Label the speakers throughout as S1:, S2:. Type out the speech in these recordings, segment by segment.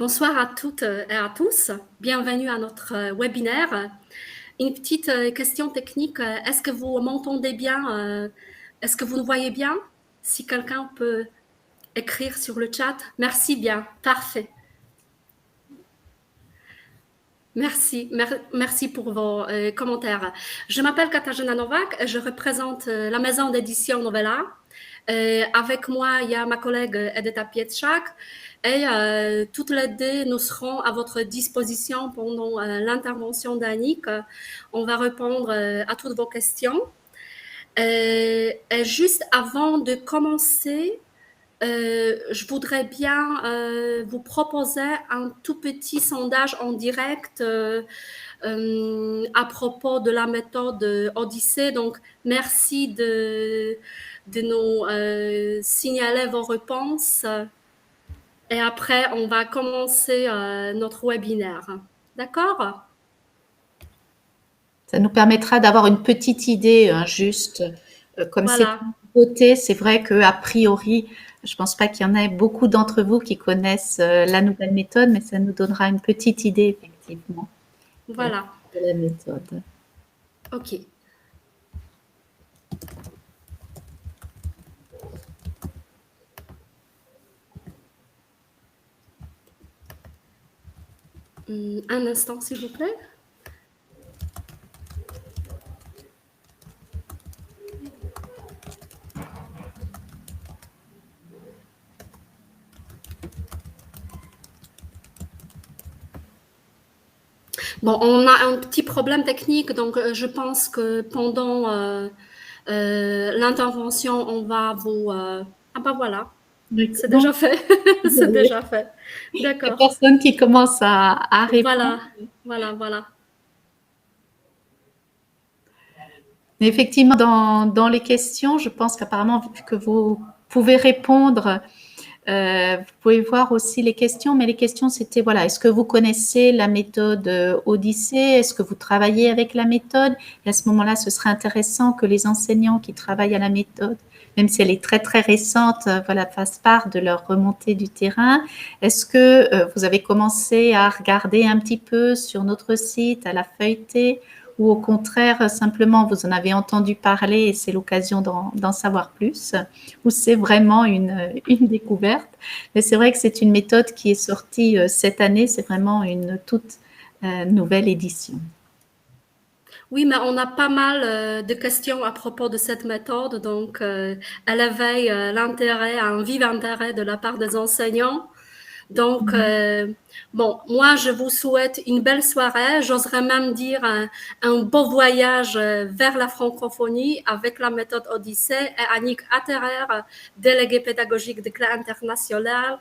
S1: Bonsoir à toutes et à tous. Bienvenue à notre webinaire. Une petite question technique. Est-ce que vous m'entendez bien? Est-ce que vous me voyez bien? Si quelqu'un peut écrire sur le chat. Merci bien. Parfait. Merci pour vos commentaires. Je m'appelle Katarzyna Nowak et je représente la maison d'édition Novella. Avec moi, il y a ma collègue Edyta Pietrzak et toutes les deux, nous serons à votre disposition pendant l'intervention d'Annick. On va répondre à toutes vos questions. Et juste avant de commencer, je voudrais bien vous proposer un tout petit sondage en direct à propos de la méthode Odyssée. Donc, merci de nous signaler vos réponses. Et après, on va commencer notre webinaire. D'accord?
S2: Ça nous permettra d'avoir une petite idée, juste, comme c'est
S1: Voilà.
S2: une nouveauté, c'est vrai qu'a priori, je pense pas qu'il y en ait beaucoup d'entre vous qui connaissent la nouvelle méthode, mais ça nous donnera une petite idée, effectivement,
S1: Voilà.
S2: de la méthode.
S1: OK. Un instant, s'il vous plaît. Bon, on a un petit problème technique, donc je pense que pendant l'intervention, on va vous... Ah bah voilà, c'est déjà fait. C'est déjà fait.
S2: Il y a
S1: D'accord.
S2: personne qui commence à répondre.
S1: Voilà.
S2: Mais effectivement, dans les questions, je pense qu'apparemment, vu que vous pouvez répondre, vous pouvez voir aussi les questions, mais les questions, c'était, voilà, est-ce que vous connaissez la méthode Odyssée? Est-ce que vous travaillez avec la méthode? Et à ce moment-là, ce serait intéressant que les enseignants qui travaillent à la méthode, même si elle est très, très récente, voilà, fassent part de leur remontée du terrain. Est-ce que vous avez commencé à regarder un petit peu sur notre site, à la feuilleter, ou au contraire, simplement, vous en avez entendu parler et c'est l'occasion d'en savoir plus, ou c'est vraiment une découverte. Mais c'est vrai que c'est une méthode qui est sortie cette année, c'est vraiment une toute nouvelle édition.
S1: Oui, mais on a pas mal de questions à propos de cette méthode, donc elle éveille l'intérêt, un vif intérêt de la part des enseignants. Donc, bon, moi, je vous souhaite une belle soirée. J'oserais même dire un beau voyage vers la francophonie avec la méthode Odyssée et Annick Atterer, déléguée pédagogique de CLE International,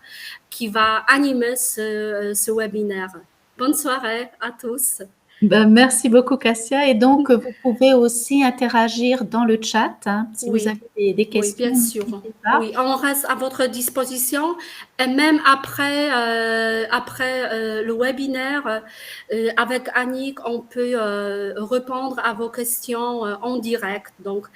S1: qui va animer ce webinaire. Bonne soirée à tous.
S2: Ben, merci beaucoup, Cassia. Et donc, vous pouvez aussi interagir dans le chat, hein, si vous
S1: Oui.
S2: avez des
S1: Oui,
S2: questions,
S1: bien sûr.
S2: n'hésitez pas.
S1: Oui, on reste à votre disposition. Et même après, le webinaire, avec Annick, on peut répondre à vos questions en direct. Donc,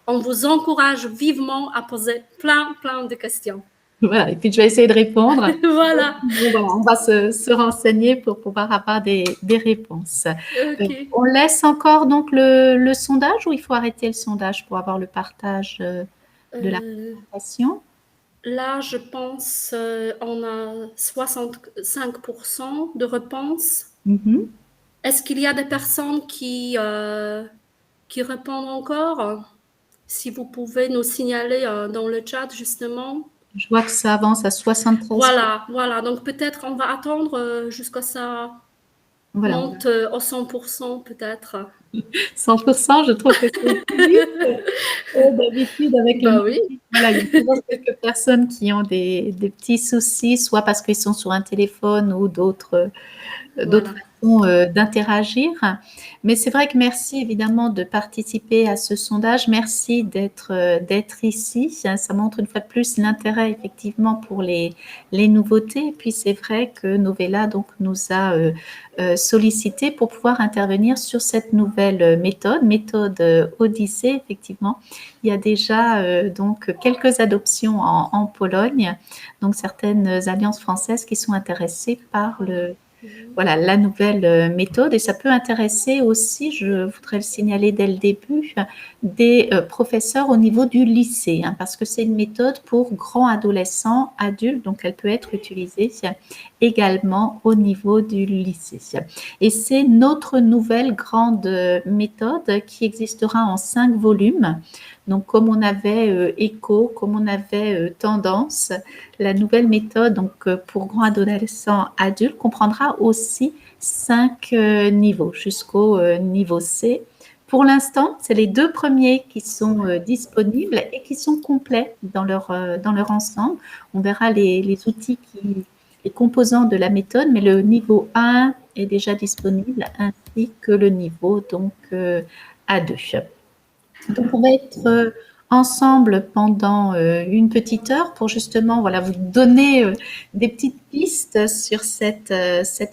S1: on vous encourage vivement à poser plein de questions.
S2: Voilà, et puis je vais essayer de répondre.
S1: Voilà.
S2: Bon, voilà, on va se renseigner pour pouvoir avoir des réponses.
S1: OK.
S2: On laisse encore donc le sondage ou il faut arrêter le sondage pour avoir le partage de la
S1: Euh,
S2: présentation?
S1: Là, je pense on a 65% de réponses.
S2: Mhm.
S1: Est-ce qu'il y a des personnes qui répondent encore? Si vous pouvez nous signaler dans le chat, justement.
S2: Je vois que ça avance à 73.
S1: Voilà. Donc peut-être on va attendre jusqu'à ça
S2: Voilà,
S1: monte au 100% peut-être.
S2: 100%, je trouve que c'est plus vite. D'habitude, avec le
S1: Bah oui,
S2: numérique, voilà, il y a toujours quelques personnes qui ont des petits soucis, soit parce qu'ils sont sur un téléphone ou d'autres
S1: voilà.
S2: façon d'interagir. Mais c'est vrai que merci évidemment de participer à ce sondage. Merci d'être ici. Ça montre une fois de plus l'intérêt effectivement pour les nouveautés. Et puis c'est vrai que Novella donc nous a sollicité pour pouvoir intervenir sur cette nouvelle méthode Odyssée. Effectivement, il y a déjà donc quelques adoptions en Pologne, donc certaines alliances françaises qui sont intéressées par voilà, la nouvelle méthode. Et ça peut intéresser aussi, je voudrais le signaler dès le début, des professeurs au niveau du lycée, hein, parce que c'est une méthode pour grands adolescents, adultes, donc elle peut être utilisée également au niveau du lycée. Et c'est notre nouvelle grande méthode qui existera en 5 volumes. Donc, comme on avait écho, comme on avait tendance, la nouvelle méthode donc, pour grands adolescents adultes comprendra aussi 5 niveaux jusqu'au niveau C. Pour l'instant, c'est les 2 premiers qui sont disponibles et qui sont complets dans leur ensemble. On verra les outils, les composants de la méthode, mais le niveau 1 est déjà disponible ainsi que le niveau donc, A2. Donc, on va être ensemble pendant une petite heure pour justement voilà, vous donner des petites pistes sur cette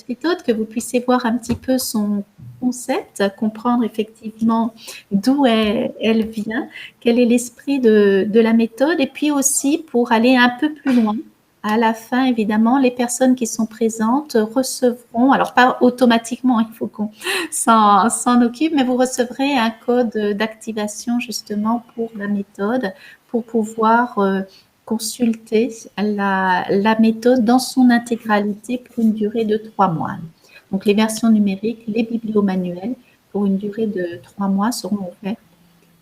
S2: méthode, que vous puissiez voir un petit peu son concept, comprendre effectivement d'où elle vient, quel est l'esprit de la méthode, et puis aussi pour aller un peu plus loin. À la fin, évidemment, les personnes qui sont présentes recevront, alors pas automatiquement, il faut qu'on s'en occupe, mais vous recevrez un code d'activation justement pour la méthode, pour pouvoir consulter la méthode dans son intégralité pour une durée de 3 mois. Donc les versions numériques, les bibliomanuels pour une durée de 3 mois seront offerts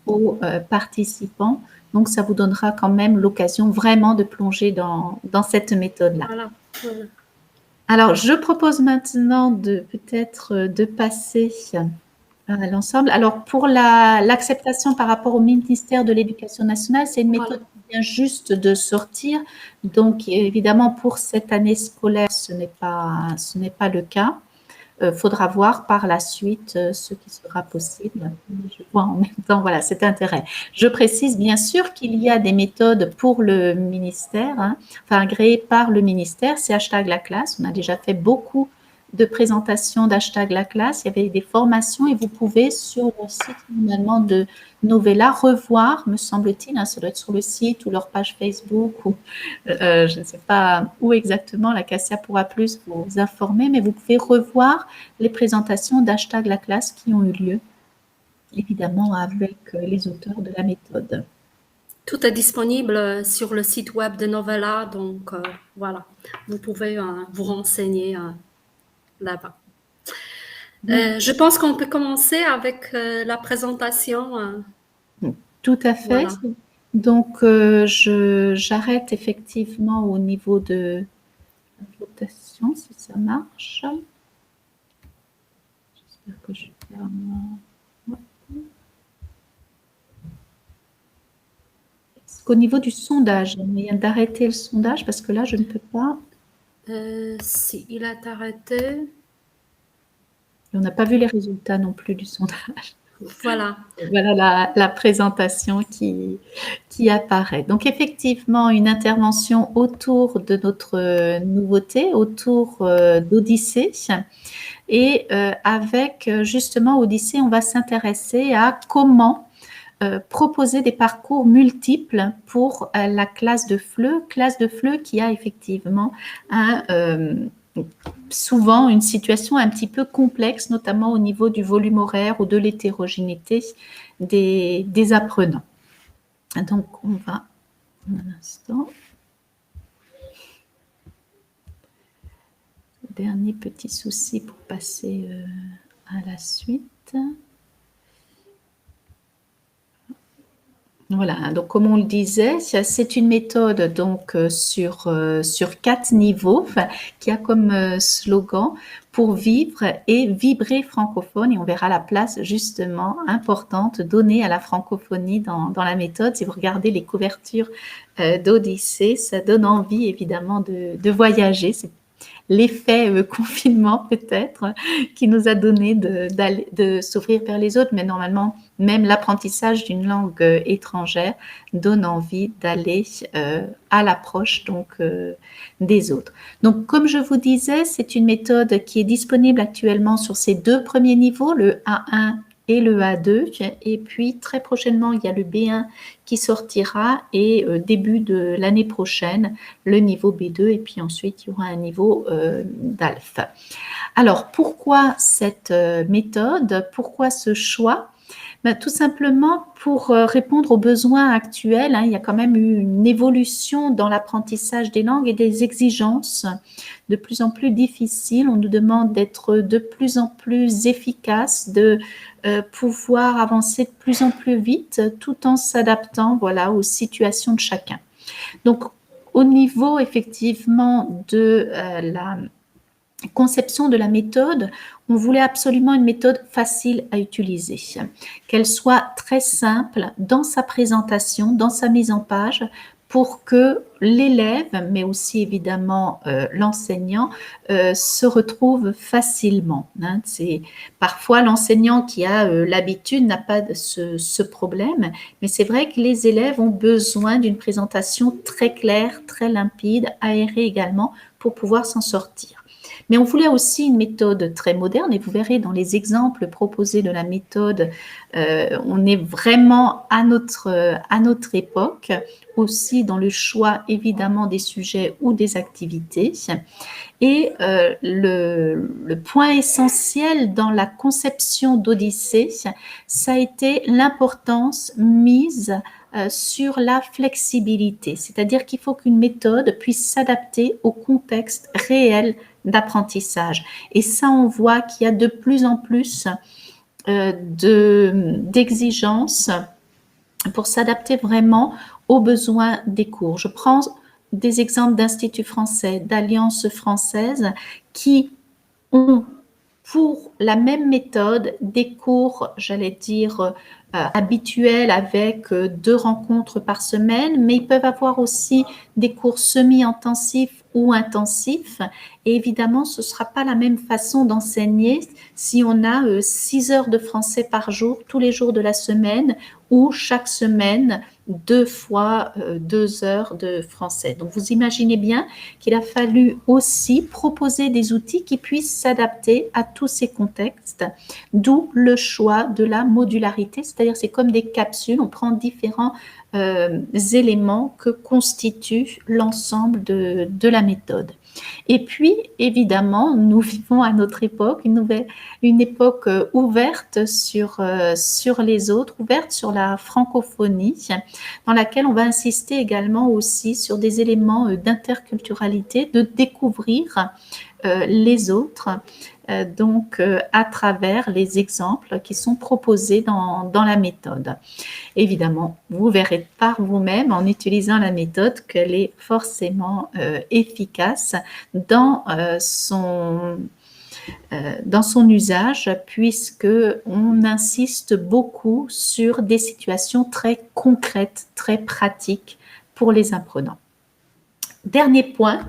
S2: aux participants. Donc ça vous donnera quand même l'occasion vraiment de plonger dans cette méthode-là.
S1: Voilà. Voilà.
S2: Alors, je propose maintenant peut-être de passer à l'ensemble. Alors, pour l'acceptation par rapport au ministère de l'Éducation nationale, c'est une méthode qui vient juste de sortir. Donc, évidemment, pour cette année scolaire, ce n'est pas le cas. Faudra voir par la suite ce qui sera possible. Je vois en même temps, voilà, cet intérêt. Je précise bien sûr qu'il y a des méthodes pour le ministère, hein, enfin agréées par le ministère, c'est hashtag la classe. On a déjà fait beaucoup de présentations d'hashtag la classe. Il y avait des formations et vous pouvez sur le site finalement de Novella revoir, me semble-t-il, hein, ça doit être sur le site ou leur page Facebook ou je ne sais pas où exactement, la Cassia pourra plus vous informer, mais vous pouvez revoir les présentations d'hashtag la classe qui ont eu lieu, évidemment avec les auteurs de la méthode.
S1: Tout est disponible sur le site web de Novella, donc voilà, vous pouvez vous renseigner là-bas. Je pense qu'on peut commencer avec la présentation.
S2: Tout à fait. Voilà. Donc, j'arrête effectivement au niveau de la votation, si ça marche. J'espère que je ferme. Est-ce qu'au niveau du sondage, il y a moyen d'arrêter le sondage? Parce que là, je ne peux pas.
S1: Si, il est arrêté.
S2: Et on n'a pas vu les résultats non plus du sondage.
S1: Voilà.
S2: Voilà la présentation qui apparaît. Donc, effectivement, une intervention autour de notre nouveauté, autour d'Odyssée. Et avec, justement, Odyssée, on va s'intéresser à comment proposer des parcours multiples pour la classe de FLE qui a effectivement souvent une situation un petit peu complexe, notamment au niveau du volume horaire ou de l'hétérogénéité des apprenants. Donc, on va un instant. Dernier petit souci pour passer à la suite. Voilà, donc comme on le disait, c'est une méthode donc sur 4 niveaux qui a comme slogan pour vivre et vibrer francophone, et on verra la place justement importante donnée à la francophonie dans la méthode. Si vous regardez les couvertures d'Odyssée, ça donne envie évidemment de voyager. C'est l'effet confinement peut-être qui nous a donné de s'ouvrir vers les autres. Mais normalement, même l'apprentissage d'une langue étrangère donne envie d'aller à l'approche donc des autres. Donc, comme je vous disais, c'est une méthode qui est disponible actuellement sur ces 2 premiers niveaux, le A1 et le A2. Et puis, très prochainement, il y a le B1 qui sortira et début de l'année prochaine, le niveau B2 et puis ensuite, il y aura un niveau d'ALF. Alors, pourquoi cette méthode? Pourquoi ce choix? Ben, tout simplement pour répondre aux besoins actuels. Il y a quand même eu une évolution dans l'apprentissage des langues et des exigences de plus en plus difficiles. On nous demande d'être de plus en plus efficace, de pouvoir avancer de plus en plus vite tout en s'adaptant aux situations de chacun. Donc, au niveau effectivement de la conception de la méthode, on voulait absolument une méthode facile à utiliser, qu'elle soit très simple dans sa présentation, dans sa mise en page, pour que l'élève, mais aussi évidemment l'enseignant, se retrouve facilement. C'est parfois l'enseignant qui a l'habitude n'a pas de ce problème, mais c'est vrai que les élèves ont besoin d'une présentation très claire, très limpide, aérée également, pour pouvoir s'en sortir. Mais on voulait aussi une méthode très moderne et vous verrez dans les exemples proposés de la méthode, on est vraiment à notre époque, aussi dans le choix évidemment des sujets ou des activités. Et le point essentiel dans la conception d'Odyssée, ça a été l'importance mise sur la flexibilité, c'est-à-dire qu'il faut qu'une méthode puisse s'adapter au contexte réel d'apprentissage. Et ça, on voit qu'il y a de plus en plus d'exigences pour s'adapter vraiment aux besoins des cours. Je prends des exemples d'instituts français, d'alliances françaises qui ont pour la même méthode des cours, j'allais dire, habituels avec 2 rencontres par semaine, mais ils peuvent avoir aussi des cours semi-intensifs ou intensifs. Et évidemment, ce ne sera pas la même façon d'enseigner si on a 6 heures de français par jour, tous les jours de la semaine, ou chaque semaine, 2 fois 2 heures de français. Donc, vous imaginez bien qu'il a fallu aussi proposer des outils qui puissent s'adapter à tous ces contextes, d'où le choix de la modularité, c'est-à-dire c'est comme des capsules, on prend différents éléments que constitue l'ensemble de la méthode. Et puis, évidemment, nous vivons à notre époque, une époque ouverte sur les autres, ouverte sur la francophonie, dans laquelle on va insister également aussi sur des éléments d'interculturalité, de découvrir les autres, à travers les exemples qui sont proposés dans la méthode. Évidemment, vous verrez par vous-même en utilisant la méthode qu'elle est forcément efficace dans son usage, puisque on insiste beaucoup sur des situations très concrètes, très pratiques pour les apprenants. Dernier point,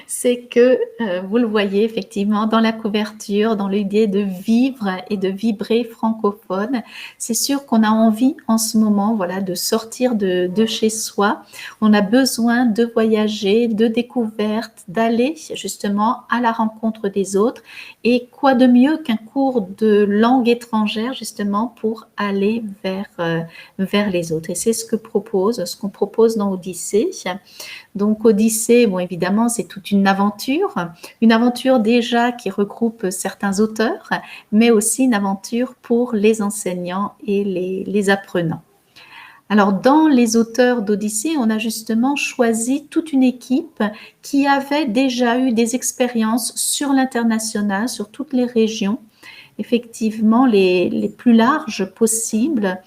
S2: c'est que vous le voyez effectivement dans la couverture, dans l'idée de vivre et de vibrer francophone. C'est sûr qu'on a envie en ce moment, de sortir de chez soi. On a besoin de voyager, de découvertes, d'aller justement à la rencontre des autres. Et quoi de mieux qu'un cours de langue étrangère justement pour aller vers les autres. Et c'est ce qu'on propose dans Odyssée. Donc Odyssée, bon évidemment c'est toute une aventure déjà qui regroupe certains auteurs, mais aussi une aventure pour les enseignants et les apprenants. Alors dans les auteurs d'Odyssée, on a justement choisi toute une équipe qui avait déjà eu des expériences sur l'international, sur toutes les régions, effectivement les plus larges possibles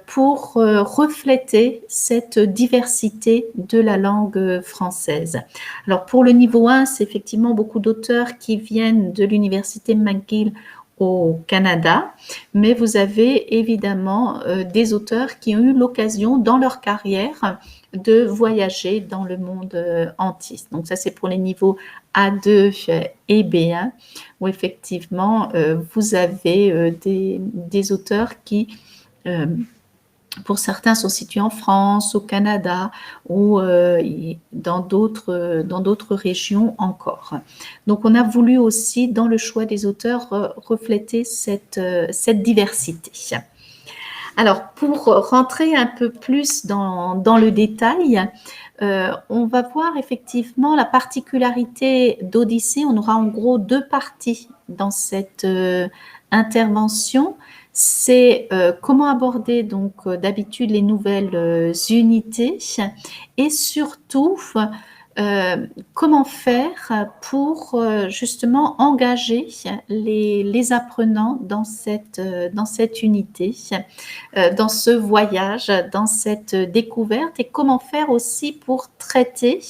S2: pour refléter cette diversité de la langue française. Alors pour le niveau 1, c'est effectivement beaucoup d'auteurs qui viennent de l'université McGill au Canada, mais vous avez évidemment des auteurs qui ont eu l'occasion dans leur carrière de voyager dans le monde entier. Donc ça, c'est pour les niveaux A2 et B1, où effectivement, vous avez des auteurs qui, pour certains, sont situés en France, au Canada ou dans d'autres régions encore. Donc, on a voulu aussi, dans le choix des auteurs, refléter cette diversité. Alors, pour rentrer un peu plus dans le détail, on va voir effectivement la particularité d'Odyssée. On aura en gros 2 parties dans cette intervention. C'est comment aborder donc d'habitude les nouvelles unités et surtout comment faire pour justement engager les apprenants dans cette unité, dans ce voyage, dans cette découverte, et comment faire aussi pour traiter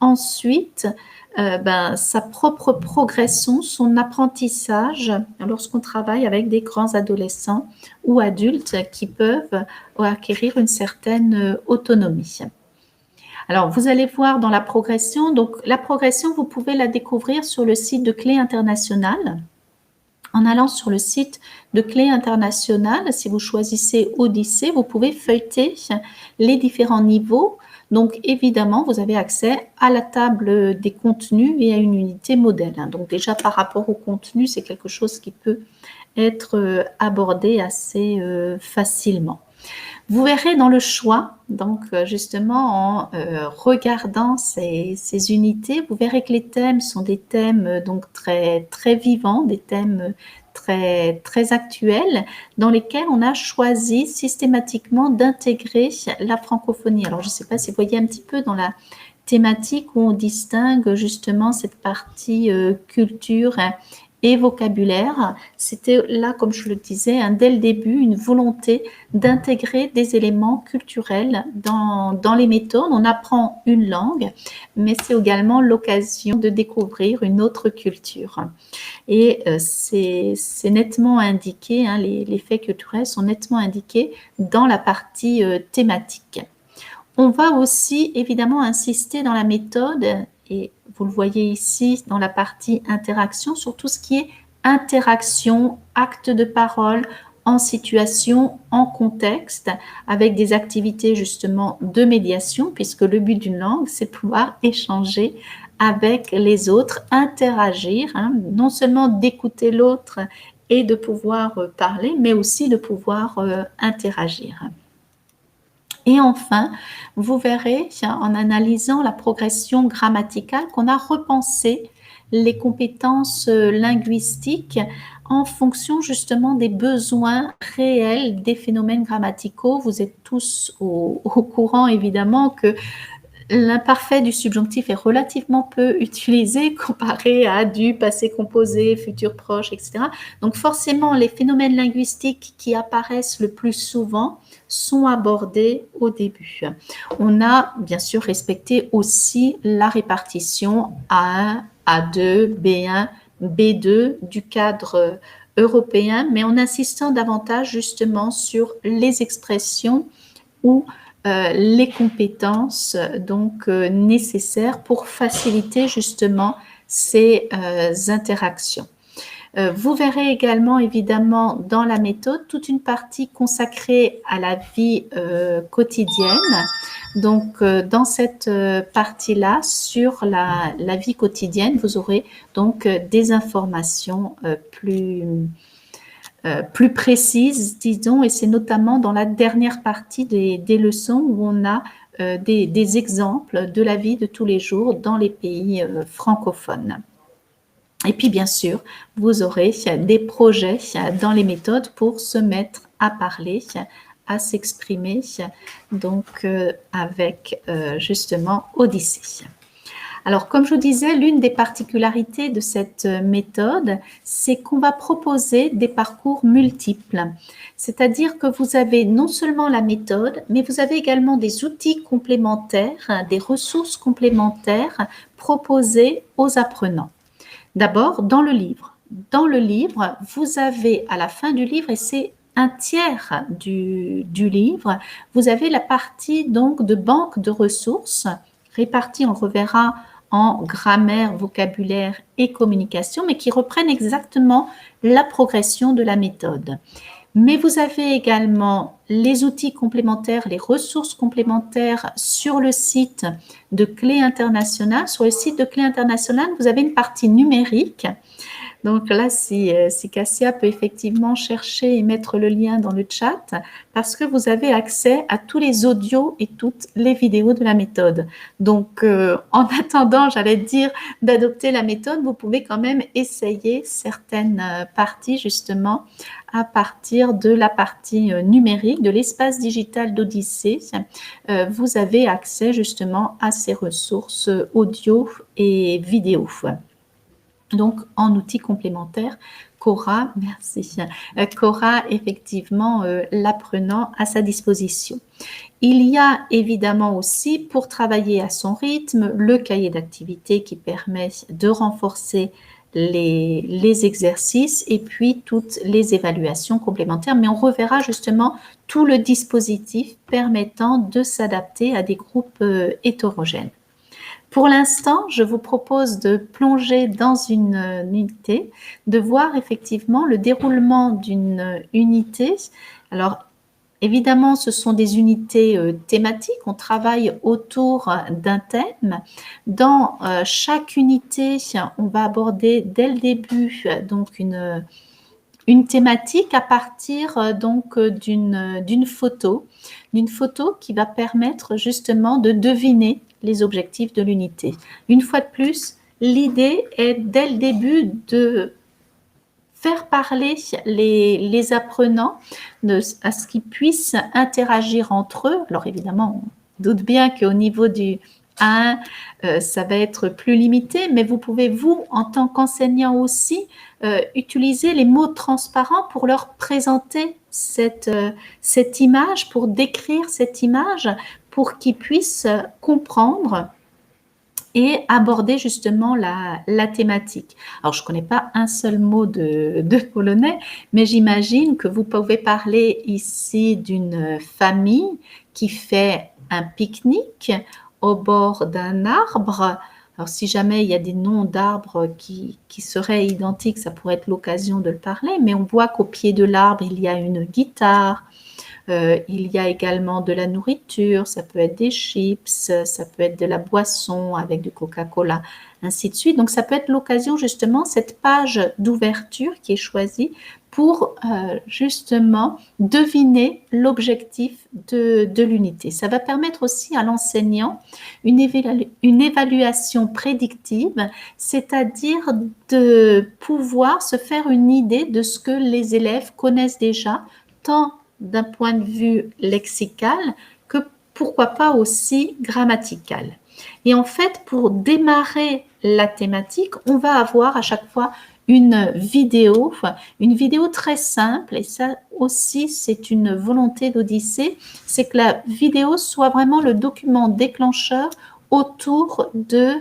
S2: ensuite sa propre progression, son apprentissage lorsqu'on travaille avec des grands adolescents ou adultes qui peuvent acquérir une certaine autonomie. Alors, vous allez voir dans la progression, donc la progression, vous pouvez la découvrir sur le site de Clé Internationale. En allant sur le site de Clé Internationale, si vous choisissez Odyssée, vous pouvez feuilleter les différents niveaux. Donc, évidemment, vous avez accès à la table des contenus et à une unité modèle. Donc, déjà, par rapport au contenu, c'est quelque chose qui peut être abordé assez facilement. Vous verrez dans le choix, donc justement en regardant ces unités, vous verrez que les thèmes sont des thèmes donc très, très vivants, des thèmes très, très actuels, dans lesquels on a choisi systématiquement d'intégrer la francophonie. Alors, je ne sais pas si vous voyez un petit peu dans la thématique où on distingue justement cette partie culture et vocabulaire. C'était là, comme je le disais, dès le début, une volonté d'intégrer des éléments culturels dans les méthodes. On apprend une langue, mais c'est également l'occasion de découvrir une autre culture. Et c'est nettement indiqué, les faits culturels sont nettement indiqués dans la partie thématique. On va aussi évidemment insister dans la méthode, et vous le voyez ici dans la partie interaction, sur tout ce qui est interaction, acte de parole, en situation, en contexte, avec des activités justement de médiation, puisque le but d'une langue, c'est de pouvoir échanger avec les autres, interagir, non seulement d'écouter l'autre et de pouvoir parler, mais aussi de pouvoir interagir. Et enfin, vous verrez en analysant la progression grammaticale qu'on a repensé les compétences linguistiques en fonction justement des besoins réels des phénomènes grammaticaux. Vous êtes tous au courant évidemment que l'imparfait du subjonctif est relativement peu utilisé comparé à du passé composé, futur proche, etc. Donc forcément, les phénomènes linguistiques qui apparaissent le plus souvent sont abordés au début. On a bien sûr respecté aussi la répartition A1, A2, B1, B2 du cadre européen, mais en insistant davantage justement sur les expressions ou les compétences donc nécessaires pour faciliter justement ces interactions. Vous verrez également évidemment dans la méthode toute une partie consacrée à la vie quotidienne. Donc dans cette partie-là, sur la vie quotidienne, vous aurez donc des informations plus précises, disons, et c'est notamment dans la dernière partie des leçons où on a des exemples de la vie de tous les jours dans les pays francophones. Et puis, bien sûr, vous aurez des projets dans les méthodes pour se mettre à parler, à s'exprimer, donc avec justement Odyssée. Alors, comme je vous disais, l'une des particularités de cette méthode, c'est qu'on va proposer des parcours multiples. C'est-à-dire que vous avez non seulement la méthode, mais vous avez également des outils complémentaires, des ressources complémentaires proposées aux apprenants. D'abord, dans le livre. Dans le livre, vous avez à la fin du livre, et c'est un tiers du livre, vous avez la partie donc de banque de ressources répartie, on reverra, en grammaire, vocabulaire et communication, mais qui reprennent exactement la progression de la méthode. Mais vous avez également les outils complémentaires, les ressources complémentaires sur le site de Clé Internationale. Sur le site de Clé Internationale, vous avez une partie numérique. Donc là, si Cassia peut effectivement chercher et mettre le lien dans le chat, parce que vous avez accès à tous les audios et toutes les vidéos de la méthode. Donc, en attendant, j'allais dire, d'adopter la méthode, vous pouvez quand même essayer certaines parties, justement, à partir de la partie numérique, de l'espace digital d'Odyssée. Vous avez accès, justement, à ces ressources audio et vidéo. Donc, en outil complémentaire, Cora, merci, Cora, effectivement, l'apprenant à sa disposition. Il y a évidemment aussi, pour travailler à son rythme, le cahier d'activité qui permet de renforcer les exercices et puis toutes les évaluations complémentaires. Mais on reverra justement tout le dispositif permettant de s'adapter à des groupes hétérogènes. Pour l'instant, je vous propose de plonger dans une unité, de voir effectivement le déroulement d'une unité. Alors, évidemment, ce sont des unités thématiques. On travaille autour d'un thème. Dans chaque unité, on va aborder dès le début donc une thématique à partir donc d'une photo qui va permettre justement de deviner les objectifs de l'unité. Une fois de plus, l'idée est dès le début de faire parler les apprenants à ce qu'ils puissent interagir entre eux. Alors évidemment, on doute bien qu'au niveau du A1, ça va être plus limité, mais vous pouvez, vous, en tant qu'enseignant aussi, utiliser les mots transparents pour leur présenter cette image, pour décrire cette image, pour qu'ils puissent comprendre et aborder justement la thématique. Alors, je ne connais pas un seul mot de polonais, mais j'imagine que vous pouvez parler ici d'une famille qui fait un pique-nique au bord d'un arbre. Alors, si jamais il y a des noms d'arbres qui seraient identiques, ça pourrait être l'occasion de le parler, mais on voit qu'au pied de l'arbre, il y a une guitare. Il y a également de la nourriture, ça peut être des chips, ça peut être de la boisson avec du Coca-Cola, ainsi de suite. Donc, ça peut être l'occasion, justement, cette page d'ouverture qui est choisie pour justement deviner l'objectif de l'unité. Ça va permettre aussi à l'enseignant une évaluation prédictive, c'est-à-dire de pouvoir se faire une idée de ce que les élèves connaissent déjà, tant d'un point de vue lexical que pourquoi pas aussi grammatical. Et en fait, pour démarrer la thématique, on va avoir à chaque fois une vidéo très simple, et ça aussi c'est une volonté d'Odyssée, c'est que la vidéo soit vraiment le document déclencheur autour de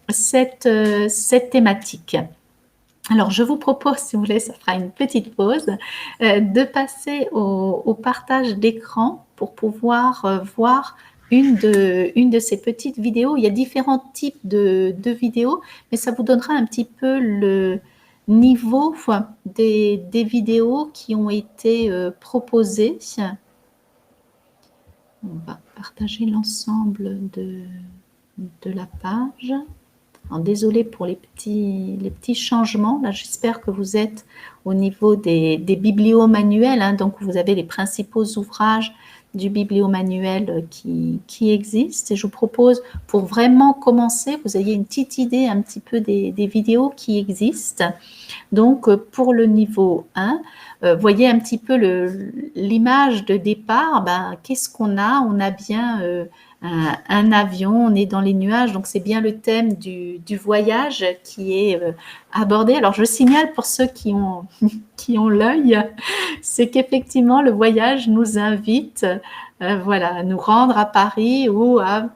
S2: cette thématique. Alors, je vous propose, si vous voulez, ça fera une petite pause, de passer au partage d'écran pour pouvoir voir une de ces petites vidéos. Il y a différents types de vidéos, mais ça vous donnera un petit peu le niveau des vidéos qui ont été proposées. On va partager l'ensemble de la page. Alors, désolée pour les petits changements. Là, j'espère que vous êtes au niveau des bibliomanuels. Hein, donc, vous avez les principaux ouvrages du bibliomanuel qui existent. Et je vous propose, pour vraiment commencer, vous ayez une petite idée un petit peu des vidéos qui existent. Donc, pour le niveau 1, voyez un petit peu l'image de départ. Qu'est-ce qu'on a? On a bien un avion, on est dans les nuages, donc c'est bien le thème du voyage qui est abordé. Alors, je signale pour ceux qui ont l'œil, c'est qu'effectivement, le voyage nous invite à nous rendre à Paris ou à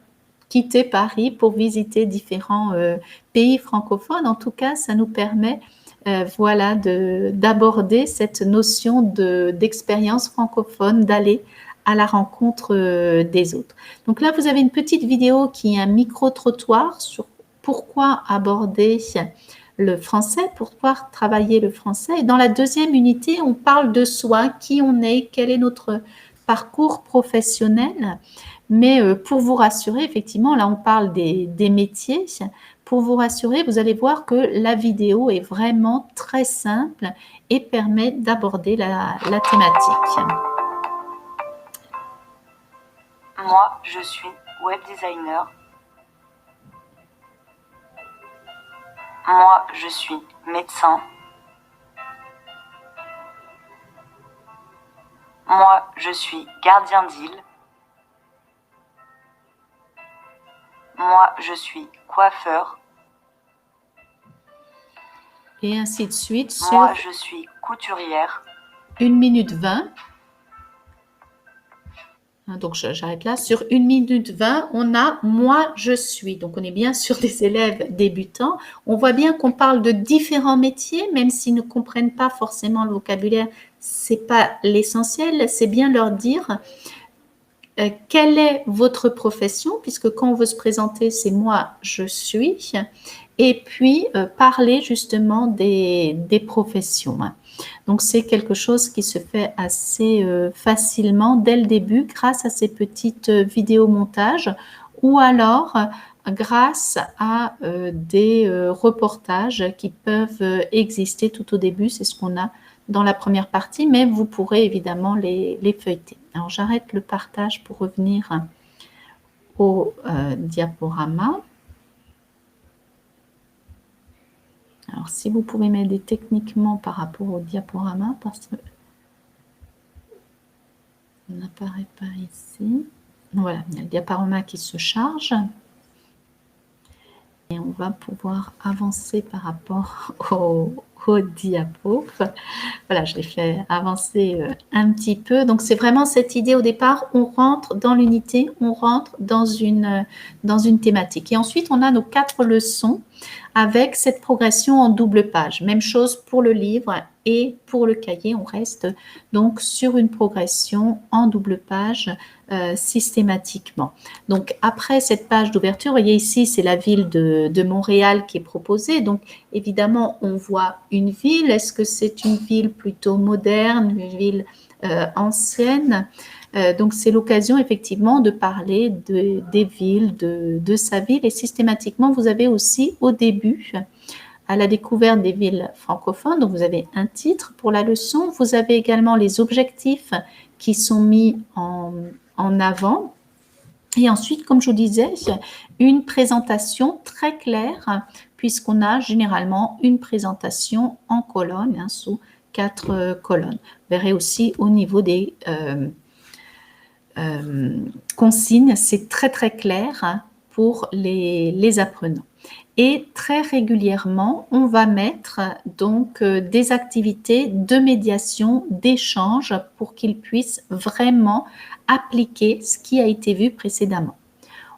S2: quitter Paris pour visiter différents pays francophones. En tout cas, ça nous permet voilà, d'aborder cette notion d'expérience francophone, d'aller à la rencontre des autres. Donc là, vous avez une petite vidéo qui est un micro-trottoir sur pourquoi aborder le français, pourquoi travailler le français. Et dans la deuxième unité, on parle de soi, qui on est, quel est notre parcours professionnel. Mais pour vous rassurer, effectivement, là, on parle des métiers. Pour vous rassurer, vous allez voir que la vidéo est vraiment très simple et permet d'aborder la thématique.
S3: Moi, je suis web designer. Moi, je suis médecin. Moi, je suis gardien d'île. Moi, je suis coiffeur.
S2: Et ainsi de suite.
S3: Moi, je suis couturière.
S2: 1 minute 20. Donc, j'arrête là. Sur 1 minute 20, on a « moi, je suis ». Donc, on est bien sur des élèves débutants. On voit bien qu'on parle de différents métiers, même s'ils ne comprennent pas forcément le vocabulaire. Ce n'est pas l'essentiel. C'est bien leur dire quelle est votre profession, puisque quand on veut se présenter, c'est « moi, je suis ». Et puis, parler justement des professions. Donc, c'est quelque chose qui se fait assez facilement dès le début grâce à ces petites vidéos montages ou alors grâce à des reportages qui peuvent exister tout au début. C'est ce qu'on a dans la première partie, mais vous pourrez évidemment les feuilleter. Alors, j'arrête le partage pour revenir au diaporama. Alors, si vous pouvez m'aider techniquement par rapport au diaporama, parce que ça n'apparaît pas ici. Voilà, il y a le diaporama qui se charge. Et on va pouvoir avancer par rapport au diapo. Voilà, je l'ai fait avancer un petit peu. Donc, c'est vraiment cette idée au départ, on rentre dans l'unité, on rentre dans une thématique. Et ensuite, on a nos 4 leçons avec cette progression en double page. Même chose pour le livre et pour le cahier, on reste donc sur une progression en double page systématiquement. Donc, après cette page d'ouverture, vous voyez ici, c'est la ville de Montréal qui est proposée. Donc, évidemment, on voit une ville. Est-ce que c'est une ville plutôt moderne, une ville ancienne? Donc, c'est l'occasion effectivement de parler des villes, de sa ville. Et systématiquement, vous avez aussi au début, à la découverte des villes francophones, donc vous avez un titre pour la leçon. Vous avez également les objectifs qui sont mis en avant. Et ensuite, comme je vous disais, une présentation très claire, puisqu'on a généralement une présentation en colonne, sous 4 colonnes. Vous verrez aussi au niveau des consignes, c'est très très clair pour les apprenants. Et très régulièrement, on va mettre donc des activités de médiation, d'échange pour qu'ils puissent vraiment appliquer ce qui a été vu précédemment.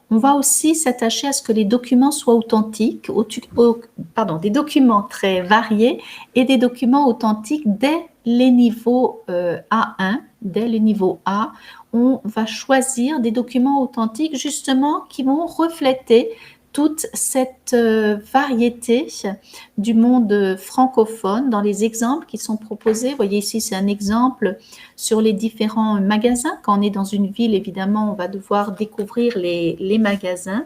S2: On va aussi s'attacher à ce que les documents soient authentiques, des documents très variés et des documents authentiques dès les niveaux A1, dès les niveaux A. On va choisir des documents authentiques justement qui vont refléter toute cette variété du monde francophone dans les exemples qui sont proposés. Vous voyez ici, c'est un exemple sur les différents magasins. Quand on est dans une ville, évidemment, on va devoir découvrir les magasins.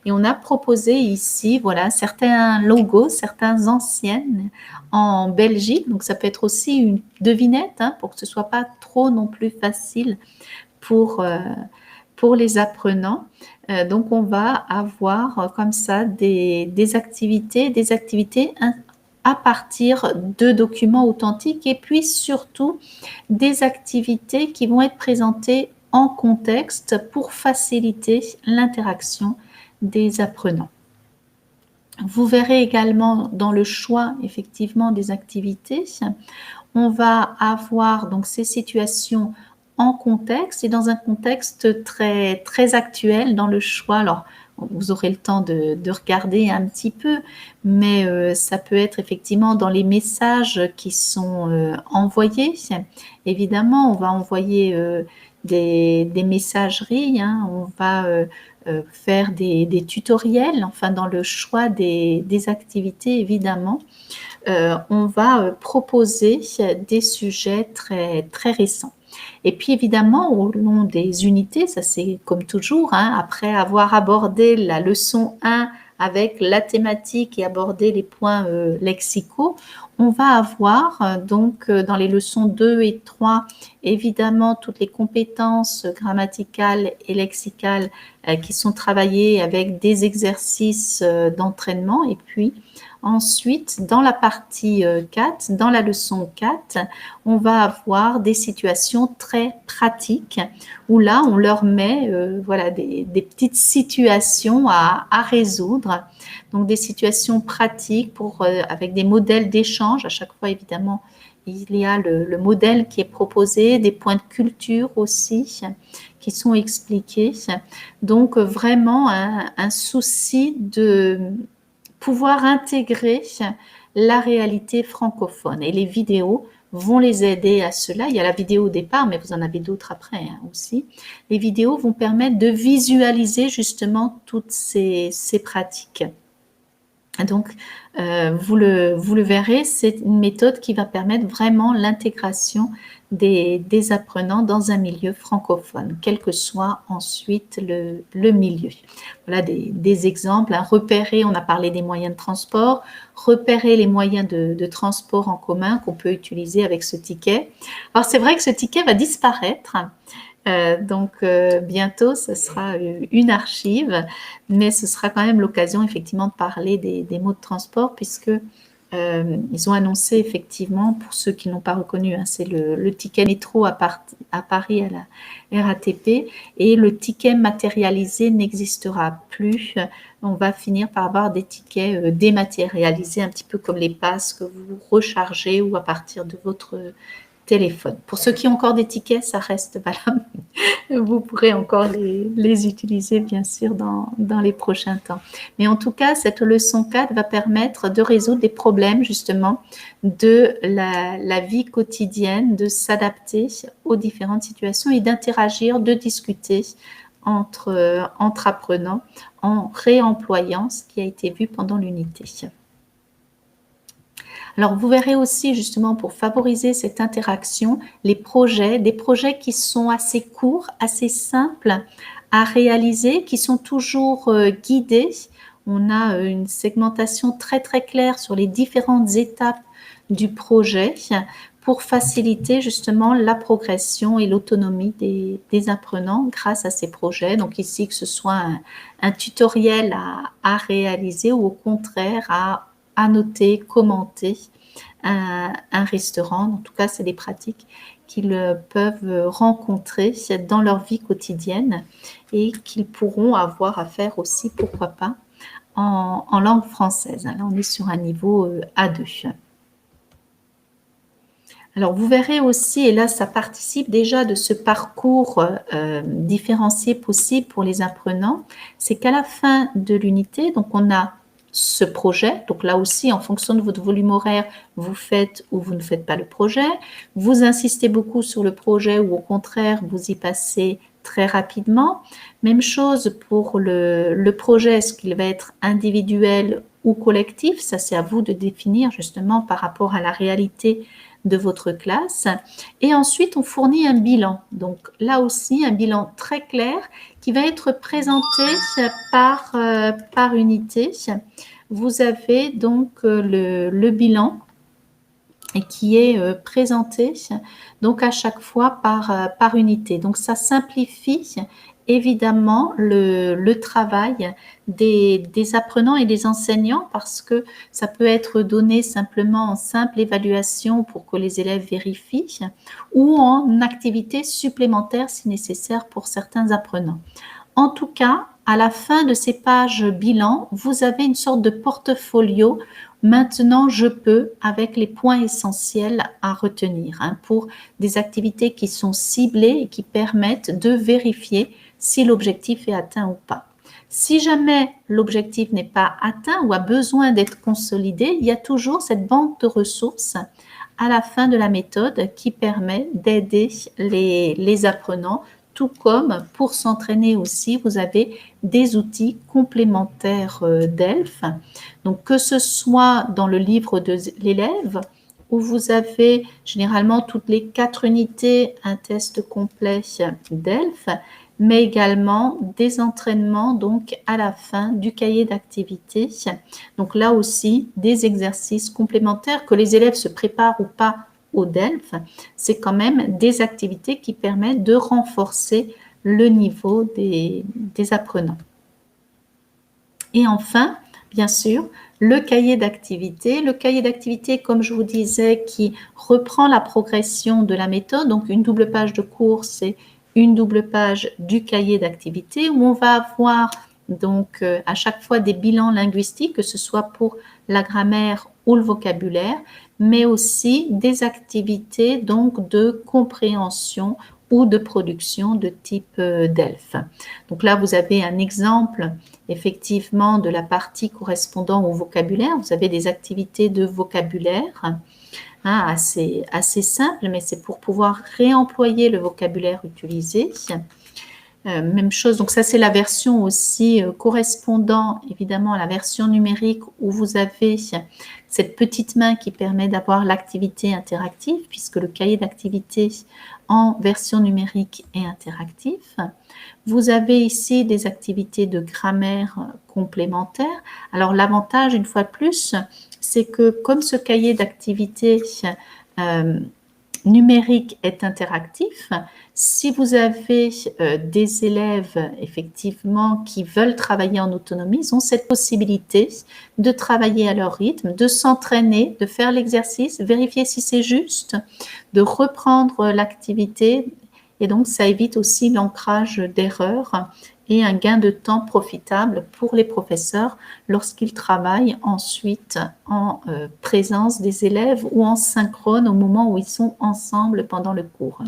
S2: Et on a proposé ici, voilà, certains logos, certains anciennes en Belgique. Donc, ça peut être aussi une devinette pour que ce ne soit pas trop non plus facile pour les apprenants. Donc, on va avoir comme ça des activités à partir de documents authentiques et puis surtout des activités qui vont être présentées en contexte pour faciliter l'interaction des apprenants. Vous verrez également dans le choix effectivement des activités, on va avoir donc ces situations en contexte et dans un contexte très, très actuel dans le choix. Alors, vous aurez le temps de regarder un petit peu, mais ça peut être effectivement dans les messages qui sont envoyés. Évidemment, on va envoyer des messageries, hein, on va faire des tutoriels, enfin dans le choix des activités, évidemment. On va proposer des sujets très, très récents. Et puis évidemment, au long des unités, ça c'est comme toujours, hein, après avoir abordé la leçon 1 avec la thématique et abordé les points lexicaux, on va avoir donc dans les leçons 2 et 3, évidemment toutes les compétences grammaticales et lexicales qui sont travaillées avec des exercices d'entraînement. Et puis ensuite, dans la partie 4, dans la leçon 4, on va avoir des situations très pratiques où là, on leur met voilà, des petites situations à résoudre. Donc, des situations pratiques avec des modèles d'échange. À chaque fois, évidemment, il y a le modèle qui est proposé, des points de culture aussi qui sont expliqués. Donc, vraiment un souci de pouvoir intégrer la réalité francophone. Et les vidéos vont les aider à cela. Il y a la vidéo au départ, mais vous en avez d'autres après hein, aussi. Les vidéos vont permettre de visualiser justement toutes ces pratiques. Donc, vous le verrez, c'est une méthode qui va permettre vraiment l'intégration des apprenants dans un milieu francophone, quel que soit ensuite le milieu. Voilà des exemples. Hein. Repérer, on a parlé des moyens de transport, repérer les moyens de transport en commun qu'on peut utiliser avec ce ticket. Alors, c'est vrai que ce ticket va disparaître. Donc bientôt, ce sera une archive, mais ce sera quand même l'occasion effectivement de parler des modes de transport puisque ils ont annoncé effectivement, pour ceux qui n'ont pas reconnu, hein, c'est le ticket métro à Paris à la RATP et le ticket matérialisé n'existera plus. On va finir par avoir des tickets dématérialisés, un petit peu comme les passes que vous rechargez ou à partir de votre téléphone. Pour ceux qui ont encore des tickets, ça reste valable. Vous pourrez encore les utiliser, bien sûr, dans les prochains temps. Mais en tout cas, cette leçon 4 va permettre de résoudre des problèmes, justement, de la vie quotidienne, de s'adapter aux différentes situations et d'interagir, de discuter entre apprenants en réemployant ce qui a été vu pendant l'unité. Alors, vous verrez aussi, justement, pour favoriser cette interaction, des projets qui sont assez courts, assez simples à réaliser, qui sont toujours guidés. On a une segmentation très, très claire sur les différentes étapes du projet pour faciliter justement la progression et l'autonomie des apprenants grâce à ces projets. Donc ici, que ce soit un tutoriel à réaliser ou au contraire à noter, commenter un restaurant. En tout cas, c'est des pratiques qu'ils peuvent rencontrer dans leur vie quotidienne et qu'ils pourront avoir à faire aussi, pourquoi pas, en langue française. Là, on est sur un niveau A2. Alors, vous verrez aussi, et là, ça participe déjà de ce parcours différencié possible pour les apprenants, c'est qu'à la fin de l'unité, donc on a ce projet. Donc là aussi, en fonction de votre volume horaire, vous faites ou vous ne faites pas le projet. Vous insistez beaucoup sur le projet ou au contraire, vous y passez très rapidement. Même chose pour le projet, est-ce qu'il va être individuel ou collectif? Ça, c'est à vous de définir justement par rapport à la réalité de votre classe. Et ensuite, on fournit un bilan. Donc là aussi, un bilan très clair qui va être présenté par unité. Vous avez donc le bilan qui est présenté donc à chaque fois par unité. Donc ça simplifie évidemment le travail des apprenants et des enseignants parce que ça peut être donné simplement en simple évaluation pour que les élèves vérifient ou en activité supplémentaire si nécessaire pour certains apprenants. En tout cas, à la fin de ces pages bilan, vous avez une sorte de portfolio. Maintenant, je peux, avec les points essentiels à retenir pour des activités qui sont ciblées et qui permettent de vérifier si l'objectif est atteint ou pas. Si jamais l'objectif n'est pas atteint ou a besoin d'être consolidé, il y a toujours cette banque de ressources à la fin de la méthode qui permet d'aider les apprenants, tout comme pour s'entraîner aussi, vous avez des outils complémentaires d'ELF. Donc, que ce soit dans le livre de l'élève, où vous avez généralement toutes les 4 unités un test complet d'ELF, mais également des entraînements donc à la fin du cahier d'activité. Donc là aussi, des exercices complémentaires que les élèves se préparent ou pas au DELF, c'est quand même des activités qui permettent de renforcer le niveau des apprenants. Et enfin, bien sûr, le cahier d'activité. Le cahier d'activité, comme je vous disais, qui reprend la progression de la méthode, donc une double page de cours, c'est une double page du cahier d'activité où on va avoir donc à chaque fois des bilans linguistiques, que ce soit pour la grammaire ou le vocabulaire, mais aussi des activités donc de compréhension ou de production de type DELF. Donc là, vous avez un exemple effectivement de la partie correspondant au vocabulaire. Vous avez des activités de vocabulaire assez simples, mais c'est pour pouvoir réemployer le vocabulaire utilisé. Même chose, donc ça c'est la version aussi correspondant évidemment à la version numérique où vous avez cette petite main qui permet d'avoir l'activité interactive puisque le cahier d'activité en version numérique est interactif. Vous avez ici des activités de grammaire complémentaires. Alors l'avantage une fois de plus, c'est que comme ce cahier d'activité numérique est interactif, si vous avez des élèves effectivement qui veulent travailler en autonomie, ils ont cette possibilité de travailler à leur rythme, de s'entraîner, de faire l'exercice, vérifier si c'est juste, de reprendre l'activité et donc ça évite aussi l'ancrage d'erreurs et un gain de temps profitable pour les professeurs lorsqu'ils travaillent ensuite en présence des élèves ou en synchrone au moment où ils sont ensemble pendant le cours.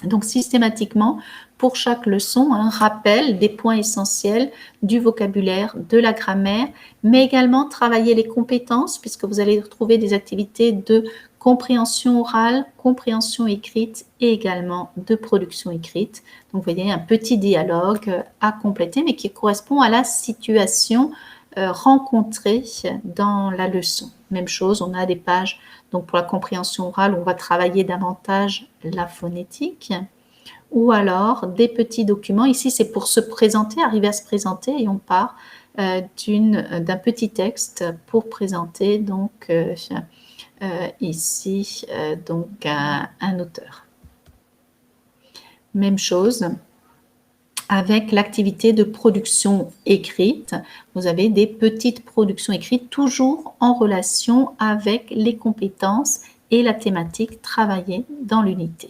S2: Donc systématiquement, pour chaque leçon, un rappel des points essentiels du vocabulaire, de la grammaire, mais également travailler les compétences puisque vous allez retrouver des activités de compréhension orale, compréhension écrite et également de production écrite. Donc vous voyez un petit dialogue à compléter mais qui correspond à la situation rencontrée dans la leçon. Même chose, on a des pages donc pour la compréhension orale, on va travailler davantage la phonétique ou alors des petits documents. Ici, c'est pour se présenter, arriver à se présenter et on part d'un petit texte pour présenter donc ici donc un auteur. Même chose avec l'activité de production écrite. Vous avez des petites productions écrites toujours en relation avec les compétences et la thématique travaillée dans l'unité.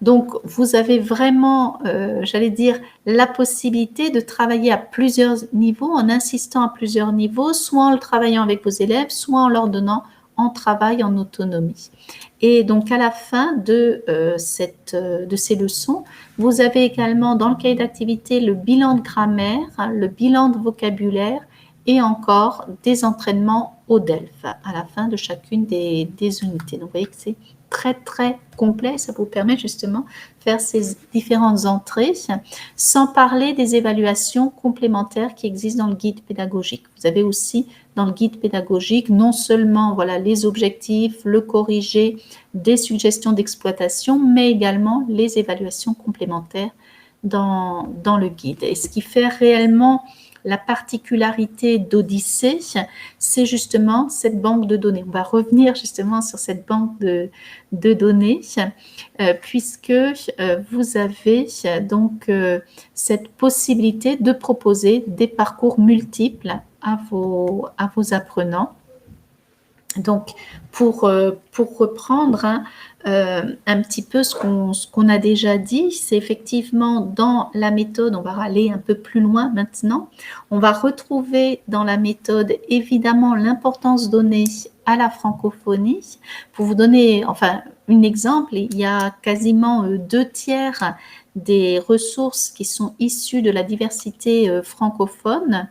S2: Donc, vous avez vraiment, j'allais dire, la possibilité de travailler à plusieurs niveaux, en insistant à plusieurs niveaux, soit en le travaillant avec vos élèves, soit en leur donnant en travail en autonomie. Et donc, à la fin de ces leçons, vous avez également dans le cahier d'activité le bilan de grammaire, le bilan de vocabulaire et encore des entraînements au DELF à la fin de chacune des unités. Donc, vous voyez que c'est très, très complet. Ça vous permet justement de faire ces différentes entrées, sans parler des évaluations complémentaires qui existent dans le guide pédagogique. Vous avez aussi dans le guide pédagogique non seulement voilà, les objectifs, le corrigé, des suggestions d'exploitation, mais également les évaluations complémentaires dans le guide. Et ce qui fait réellement la particularité d'Odyssée, c'est justement cette banque de données. On va revenir justement sur cette banque de données, puisque vous avez donc cette possibilité de proposer des parcours multiples à vos apprenants. Donc, pour reprendre un petit peu ce qu'on a déjà dit, c'est effectivement dans la méthode, on va aller un peu plus loin maintenant, on va retrouver dans la méthode évidemment l'importance donnée à la francophonie. Pour vous donner enfin un exemple, il y a quasiment 2/3 des ressources qui sont issues de la diversité francophone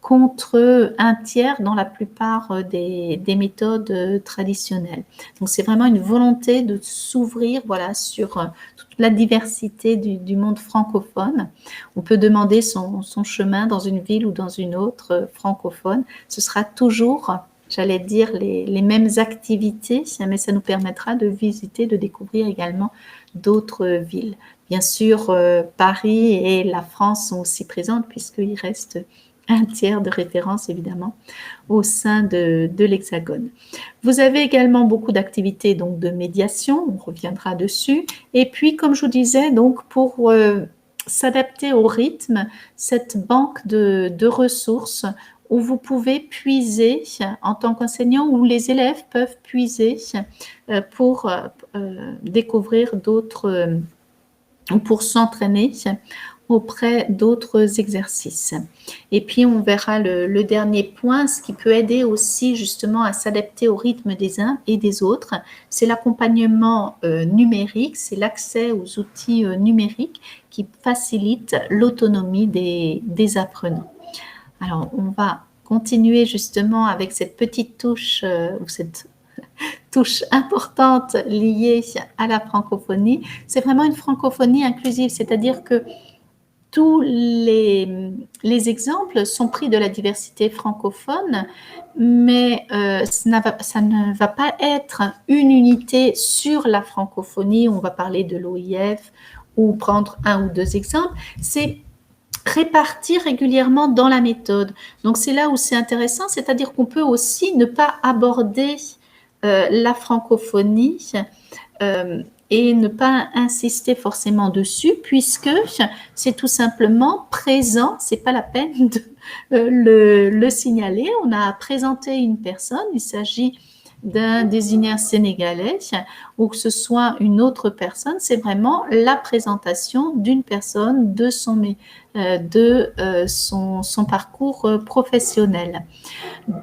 S2: contre un tiers dans la plupart des méthodes traditionnelles. Donc, c'est vraiment une volonté de s'ouvrir voilà, sur toute la diversité du monde francophone. On peut demander son chemin dans une ville ou dans une autre francophone. Ce sera toujours, j'allais dire, les mêmes activités, mais ça nous permettra de visiter, de découvrir également d'autres villes. Bien sûr, Paris et la France sont aussi présentes puisqu'il reste un tiers de référence, évidemment, au sein de l'Hexagone. Vous avez également beaucoup d'activités donc de médiation, on reviendra dessus. Et puis, comme je vous disais, donc pour s'adapter au rythme, cette banque de ressources où vous pouvez puiser en tant qu'enseignant, où les élèves peuvent puiser pour découvrir d'autres, pour s'entraîner auprès d'autres exercices. Et puis, on verra le dernier point, ce qui peut aider aussi justement à s'adapter au rythme des uns et des autres. C'est l'accompagnement numérique, c'est l'accès aux outils numériques qui facilitent l'autonomie des apprenants. Alors, on va continuer justement avec cette petite touche ou cette touche importante liée à la francophonie. C'est vraiment une francophonie inclusive, c'est-à-dire que tous les exemples sont pris de la diversité francophone, mais ça ne va pas être une unité sur la francophonie. On va parler de l'OIF ou prendre un ou deux exemples. C'est réparti régulièrement dans la méthode. Donc, c'est là où c'est intéressant, c'est-à-dire qu'on peut aussi ne pas aborder la francophonie et ne pas insister forcément dessus, puisque c'est tout simplement présent, c'est pas la peine de le signaler. On a présenté une personne, il s'agit d'un désigné sénégalais ou que ce soit une autre personne, c'est vraiment la présentation d'une personne, de son parcours professionnel.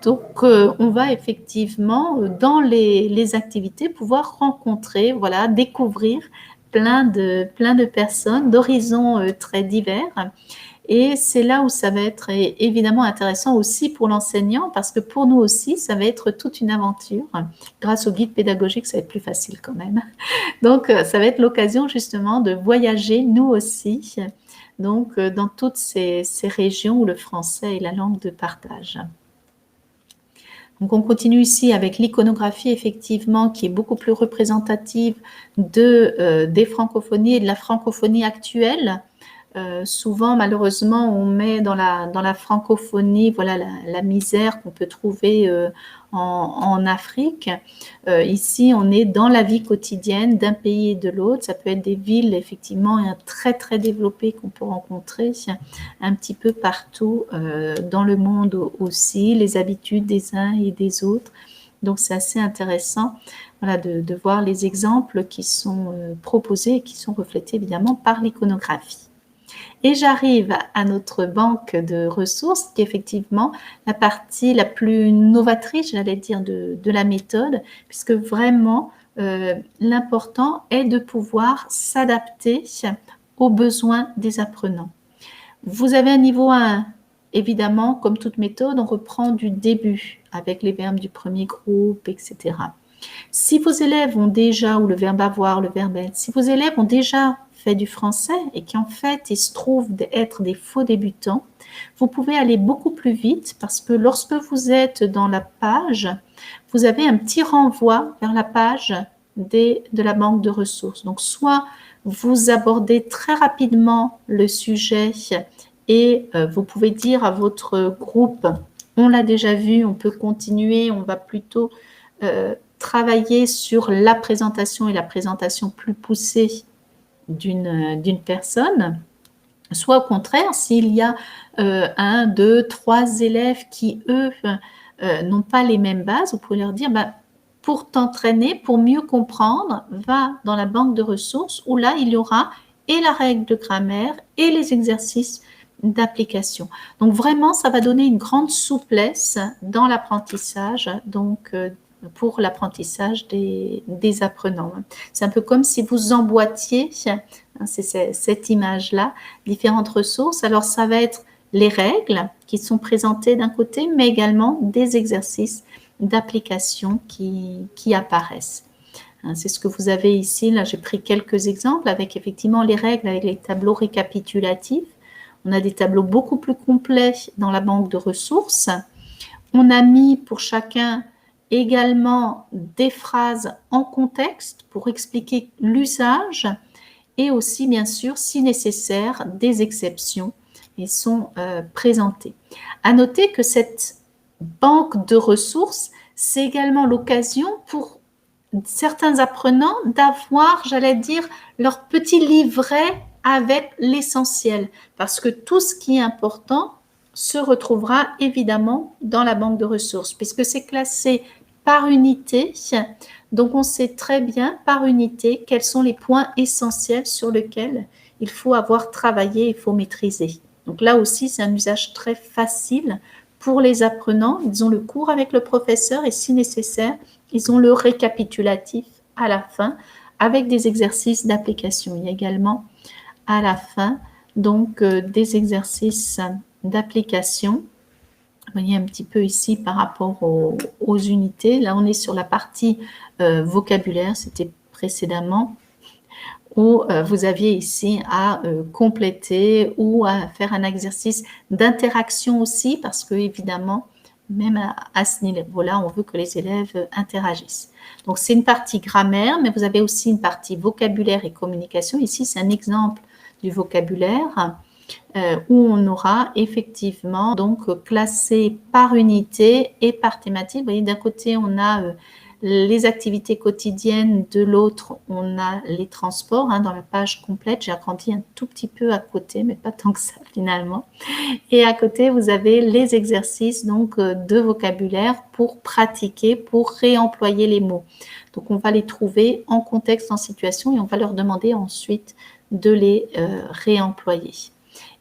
S2: Donc, on va effectivement, dans les activités, pouvoir rencontrer, voilà, découvrir plein de personnes d'horizons très divers. Et c'est là où ça va être évidemment intéressant aussi pour l'enseignant, parce que pour nous aussi, ça va être toute une aventure. Grâce au guide pédagogique, ça va être plus facile quand même. Donc, ça va être l'occasion justement de voyager, nous aussi, donc dans toutes ces régions où le français est la langue de partage. Donc, on continue ici avec l'iconographie, effectivement, qui est beaucoup plus représentative des francophonies et de la francophonie actuelle. Souvent, malheureusement, on met dans la francophonie, voilà, la misère qu'on peut trouver en Afrique. Ici, on est dans la vie quotidienne d'un pays et de l'autre. Ça peut être des villes, effectivement, très, très développées qu'on peut rencontrer un petit peu partout dans le monde aussi, les habitudes des uns et des autres. Donc, c'est assez intéressant, voilà, de voir les exemples qui sont proposés et qui sont reflétés, évidemment, par l'iconographie. Et j'arrive à notre banque de ressources, qui est effectivement la partie la plus novatrice, j'allais dire, de la méthode, puisque vraiment, l'important est de pouvoir s'adapter aux besoins des apprenants. Vous avez un niveau 1, évidemment, comme toute méthode, on reprend du début avec les verbes du premier groupe, etc. Si vos élèves ont déjà, ou le verbe avoir, le verbe être, si vos élèves ont déjà fait du français et qu'en fait, ils se trouvent être des faux débutants, vous pouvez aller beaucoup plus vite parce que lorsque vous êtes dans la page, vous avez un petit renvoi vers la page de la banque de ressources. Donc, soit vous abordez très rapidement le sujet et vous pouvez dire à votre groupe, on l'a déjà vu, on peut continuer, on va plutôt travailler sur la présentation et la présentation plus poussée d'une personne, soit au contraire, s'il y a 1, 2, 3 élèves qui, eux, n'ont pas les mêmes bases, vous pouvez leur dire, pour t'entraîner, pour mieux comprendre, va dans la banque de ressources où là, il y aura et la règle de grammaire et les exercices d'application. Donc vraiment, ça va donner une grande souplesse dans l'apprentissage, donc pour l'apprentissage des apprenants. C'est un peu comme si vous emboîtiez, c'est cette image-là, différentes ressources. Alors, ça va être les règles qui sont présentées d'un côté, mais également des exercices d'application qui apparaissent. C'est ce que vous avez ici. Là, j'ai pris quelques exemples avec effectivement les règles, avec les tableaux récapitulatifs. On a des tableaux beaucoup plus complets dans la banque de ressources. On a mis pour chacun également des phrases en contexte pour expliquer l'usage et aussi, bien sûr, si nécessaire, des exceptions et sont présentées. À noter que cette banque de ressources, c'est également l'occasion pour certains apprenants d'avoir, j'allais dire, leur petit livret avec l'essentiel, parce que tout ce qui est important se retrouvera évidemment dans la banque de ressources, puisque c'est classé par unité. Donc, on sait très bien par unité quels sont les points essentiels sur lesquels il faut avoir travaillé, il faut maîtriser. Donc là aussi, c'est un usage très facile pour les apprenants. Ils ont le cours avec le professeur et si nécessaire, ils ont le récapitulatif à la fin avec des exercices d'application. Il y a également à la fin donc des exercices d'application. Vous voyez un petit peu ici par rapport aux unités. Là, on est sur la partie vocabulaire, c'était précédemment, où vous aviez ici à compléter ou à faire un exercice d'interaction aussi, parce que évidemment, même à ce niveau-là, on veut que les élèves interagissent. Donc, c'est une partie grammaire, mais vous avez aussi une partie vocabulaire et communication. Ici, c'est un exemple du vocabulaire où on aura effectivement donc classé par unité et par thématique. Vous voyez, d'un côté, on a les activités quotidiennes, de l'autre, on a les transports. Dans la page complète, j'ai agrandi un tout petit peu à côté, mais pas tant que ça finalement. Et à côté, vous avez les exercices donc de vocabulaire pour pratiquer, pour réemployer les mots. Donc, on va les trouver en contexte, en situation, et on va leur demander ensuite de les réemployer.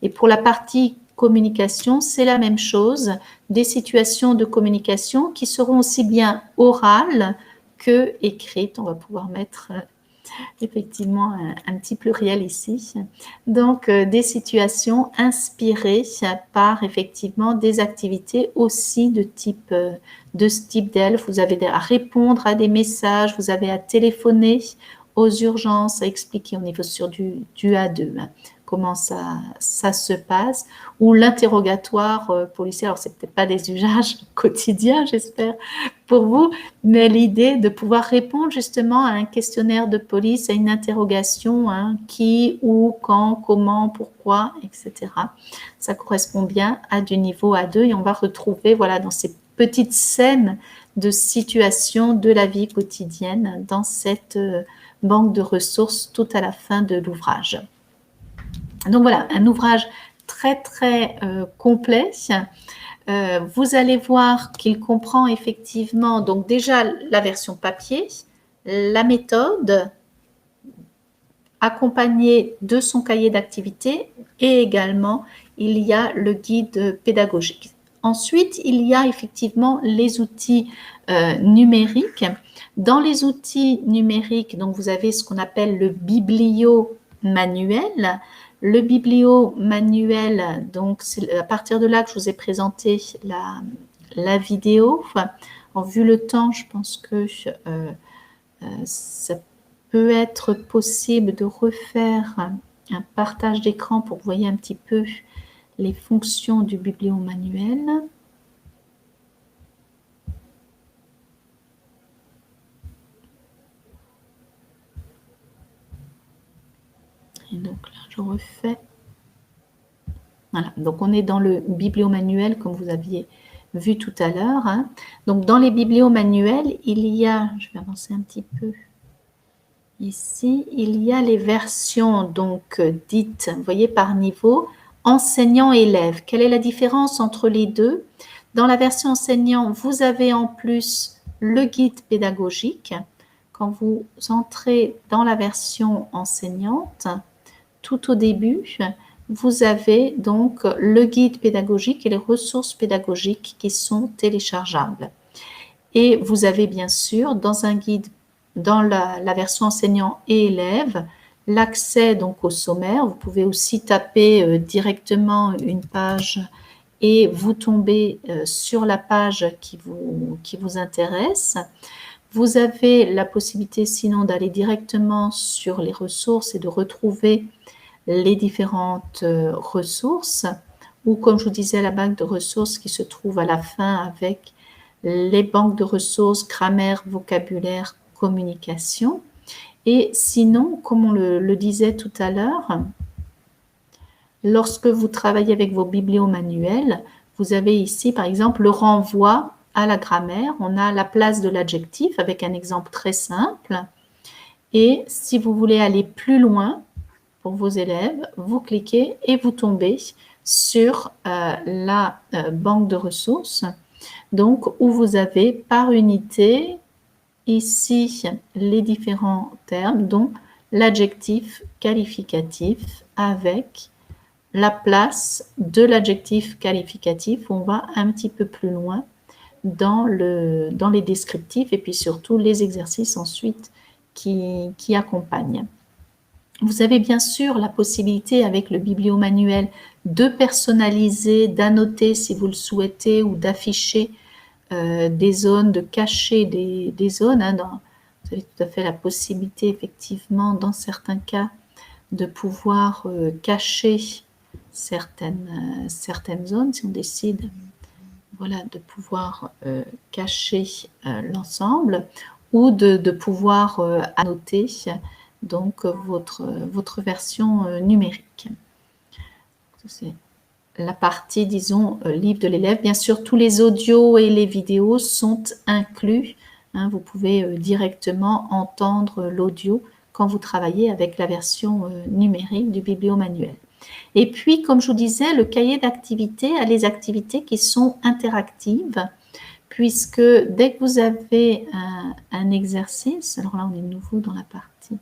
S2: Et pour la partie communication, c'est la même chose, des situations de communication qui seront aussi bien orales que écrites. On va pouvoir mettre effectivement un petit pluriel ici. Donc, des situations inspirées par effectivement des activités aussi de ce type d'ELF. Vous avez à répondre à des messages, vous avez à téléphoner aux urgences, à expliquer au niveau sur du A2 comment ça se passe, ou l'interrogatoire policier. Alors, c'est peut-être pas des usages quotidiens, j'espère, pour vous, mais l'idée de pouvoir répondre justement à un questionnaire de police, à une interrogation, qui, où, quand, comment, pourquoi, etc. Ça correspond bien à du niveau A2 et on va retrouver, voilà, dans ces petites scènes de situations de la vie quotidienne dans cette banque de ressources tout à la fin de l'ouvrage. Donc voilà, un ouvrage très très complet. Vous allez voir qu'il comprend effectivement donc déjà la version papier, la méthode accompagnée de son cahier d'activité et également il y a le guide pédagogique. Ensuite, il y a effectivement les outils numériques. Dans les outils numériques, donc vous avez ce qu'on appelle le biblio-manuel. Le biblio-manuel, donc c'est à partir de là que je vous ai présenté la vidéo. Enfin, vu le temps, je pense que ça peut être possible de refaire un partage d'écran pour que vous voyez un petit peu les fonctions du biblio-manuel. Et donc là, je refais. Voilà, donc on est dans le biblio-manuel comme vous aviez vu tout à l'heure. Donc dans les biblio-manuels, il y a, je vais avancer un petit peu ici, il y a les versions donc dites, vous voyez, par niveau, enseignant-élève. Quelle est la différence entre les deux? Dans la version enseignant, vous avez en plus le guide pédagogique. Quand vous entrez dans la version enseignante, tout au début, vous avez donc le guide pédagogique et les ressources pédagogiques qui sont téléchargeables. Et vous avez bien sûr dans un guide, dans la version enseignant et élève, l'accès donc au sommaire. Vous pouvez aussi taper directement une page et vous tombez sur la page qui vous intéresse. Vous avez la possibilité sinon d'aller directement sur les ressources et de retrouver les différentes ressources, ou comme je vous disais, la banque de ressources qui se trouve à la fin avec les banques de ressources, grammaire, vocabulaire, communication. Et sinon, comme on le disait tout à l'heure, lorsque vous travaillez avec vos bibliomanuels, vous avez ici, par exemple, le renvoi à la grammaire. On a la place de l'adjectif avec un exemple très simple. Et si vous voulez aller plus loin pour vos élèves, vous cliquez et vous tombez sur la banque de ressources, donc où vous avez par unité ici les différents termes, dont l'adjectif qualificatif avec la place de l'adjectif qualificatif. On va un petit peu plus loin dans les descriptifs et puis surtout les exercices ensuite qui accompagnent. Vous avez bien sûr la possibilité avec le bibliomanuel de personnaliser, d'annoter si vous le souhaitez ou d'afficher des zones, de cacher des zones. Vous avez tout à fait la possibilité effectivement dans certains cas de pouvoir cacher certaines zones si on décide voilà, de pouvoir cacher l'ensemble ou de pouvoir annoter donc votre version numérique. C'est la partie, disons, livre de l'élève. Bien sûr, tous les audios et les vidéos sont inclus. Vous pouvez directement entendre l'audio quand vous travaillez avec la version numérique du bibliomanuel. Et puis, comme je vous disais, le cahier d'activités a les activités qui sont interactives, puisque dès que vous avez un exercice, alors là on est de nouveau dans la partie,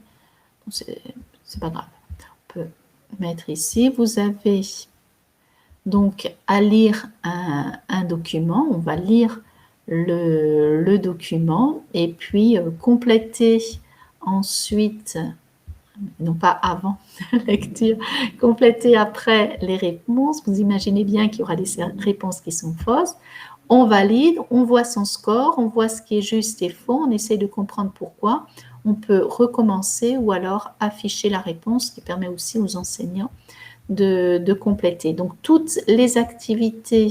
S2: c'est pas grave, on peut mettre ici, vous avez donc à lire un document, on va lire le document et puis compléter ensuite, non pas avant la lecture, compléter après les réponses. Vous imaginez bien qu'il y aura des réponses qui sont fausses. On valide, on voit son score, on voit ce qui est juste et faux, on essaye de comprendre pourquoi. On peut recommencer ou alors afficher la réponse, qui permet aussi aux enseignants de compléter. Donc, toutes les activités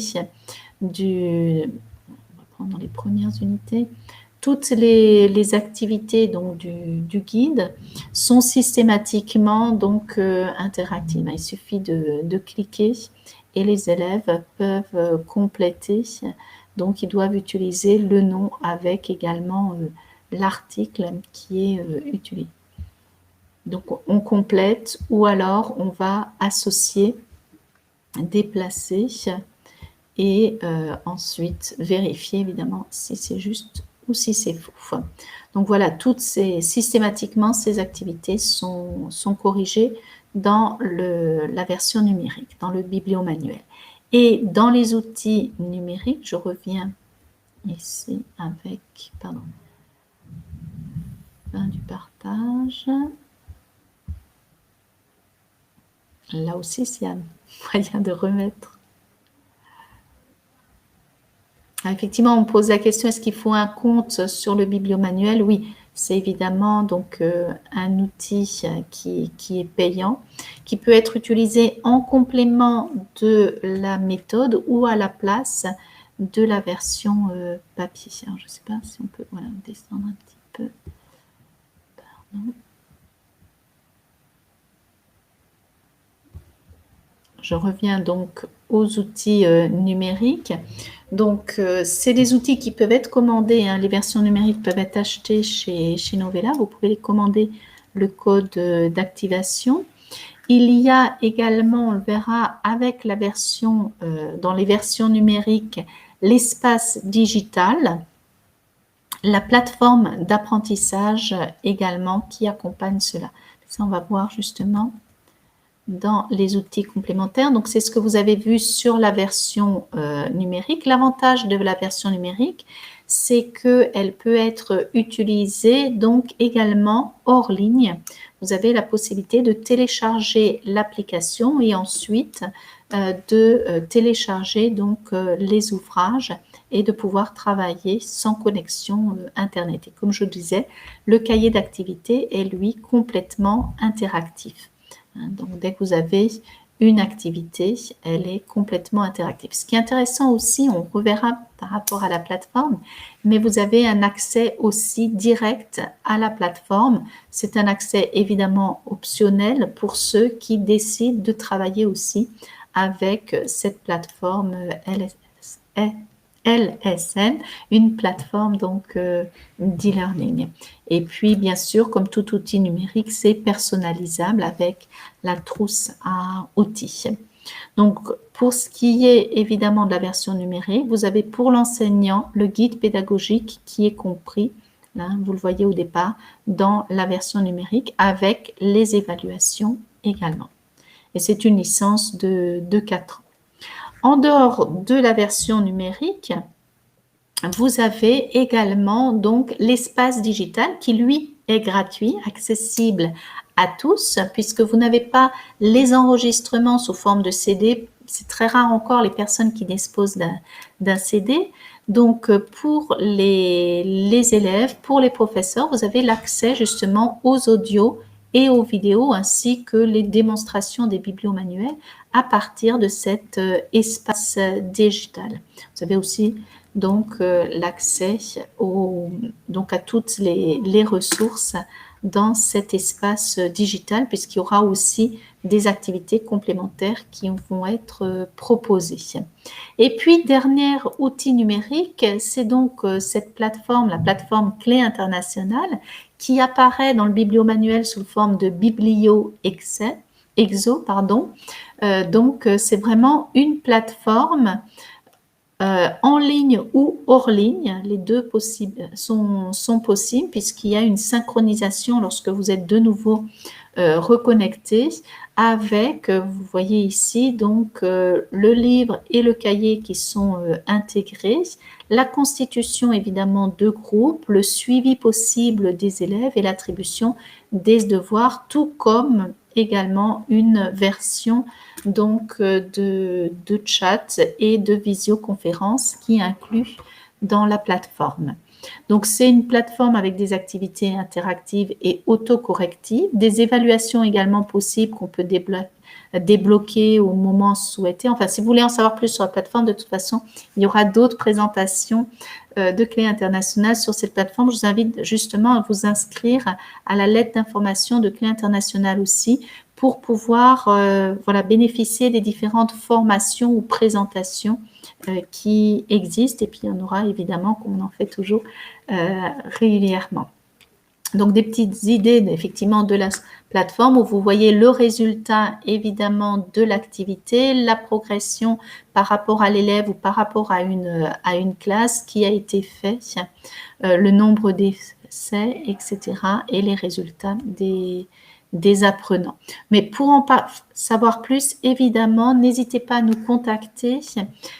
S2: on va prendre dans les premières unités, toutes les activités donc, du guide sont systématiquement donc, interactives. Il suffit de cliquer et les élèves peuvent compléter. Donc, ils doivent utiliser le nom avec également l'article qui est utilisé. Donc, on complète ou alors on va associer, déplacer et ensuite vérifier évidemment si c'est juste ou si c'est faux. Donc voilà, systématiquement, ces activités sont corrigées dans la version numérique, dans le bibliomanuel. Et dans les outils numériques, je reviens ici avec, pardon, fin du partage. Là aussi, s'il y a moyen de remettre. Effectivement, on me pose la question, est-ce qu'il faut un compte sur le bibliomanuel? Oui, c'est évidemment donc un outil qui est payant, qui peut être utilisé en complément de la méthode ou à la place de la version papier. Alors, je ne sais pas si on peut descendre un petit peu. Pardon. Je reviens donc aux outils numériques. Donc, c'est des outils qui peuvent être commandés. Les versions numériques peuvent être achetées chez Novella. Vous pouvez les commander le code d'activation. Il y a également, on le verra, avec la version, dans les versions numériques, l'espace digital, la plateforme d'apprentissage également qui accompagne cela. Ça, on va voir justement dans les outils complémentaires. Donc, c'est ce que vous avez vu sur la version numérique. L'avantage de la version numérique, c'est qu'elle peut être utilisée donc également hors ligne. Vous avez la possibilité de télécharger l'application et ensuite de télécharger donc les ouvrages et de pouvoir travailler sans connexion Internet. Et comme je disais, le cahier d'activité est lui complètement interactif. Donc, dès que vous avez une activité, elle est complètement interactive. Ce qui est intéressant aussi, on reverra par rapport à la plateforme, mais vous avez un accès aussi direct à la plateforme. C'est un accès évidemment optionnel pour ceux qui décident de travailler aussi avec cette plateforme LSN, une plateforme donc d'e-learning. Et puis, bien sûr, comme tout outil numérique, c'est personnalisable avec la trousse à outils. Donc, pour ce qui est évidemment de la version numérique, vous avez pour l'enseignant le guide pédagogique qui est compris, là, vous le voyez au départ, dans la version numérique avec les évaluations également. Et c'est une licence de 4 ans. En dehors de la version numérique, vous avez également donc l'espace digital qui, lui, est gratuit, accessible à tous, puisque vous n'avez pas les enregistrements sous forme de CD. C'est très rare encore les personnes qui disposent d'un CD. Donc, pour les élèves, pour les professeurs, vous avez l'accès justement aux audios et aux vidéos, ainsi que les démonstrations des bibliomanuels à partir de cet espace digital. Vous avez aussi donc l'accès à toutes les ressources dans cet espace digital, puisqu'il y aura aussi des activités complémentaires qui vont être proposées. Et puis, dernier outil numérique, c'est donc cette plateforme, la plateforme Clé internationale, qui apparaît dans le bibliomanuel sous forme de Biblio-Exo. Donc, c'est vraiment une plateforme en ligne ou hors ligne. Les deux sont possibles puisqu'il y a une synchronisation lorsque vous êtes de nouveau reconnecté avec, vous voyez ici, donc le livre et le cahier qui sont intégrés, la constitution évidemment de groupes, le suivi possible des élèves et l'attribution des devoirs, tout comme également une version donc de chat et de visioconférence qui inclut dans la plateforme. Donc, c'est une plateforme avec des activités interactives et autocorrectives, des évaluations également possibles qu'on peut débloquer au moment souhaité. Enfin, si vous voulez en savoir plus sur la plateforme, de toute façon, il y aura d'autres présentations de Clé internationale sur cette plateforme. Je vous invite justement à vous inscrire à la lettre d'information de Clé internationale aussi pour pouvoir bénéficier des différentes formations ou présentations qui existent. Et puis, il y en aura évidemment, comme on en fait toujours régulièrement. Donc, des petites idées effectivement de la plateforme où vous voyez le résultat évidemment de l'activité, la progression par rapport à l'élève ou par rapport à une classe qui a été faite, le nombre d'essais, etc. et les résultats des apprenants. Mais pour en savoir plus, évidemment, n'hésitez pas à nous contacter.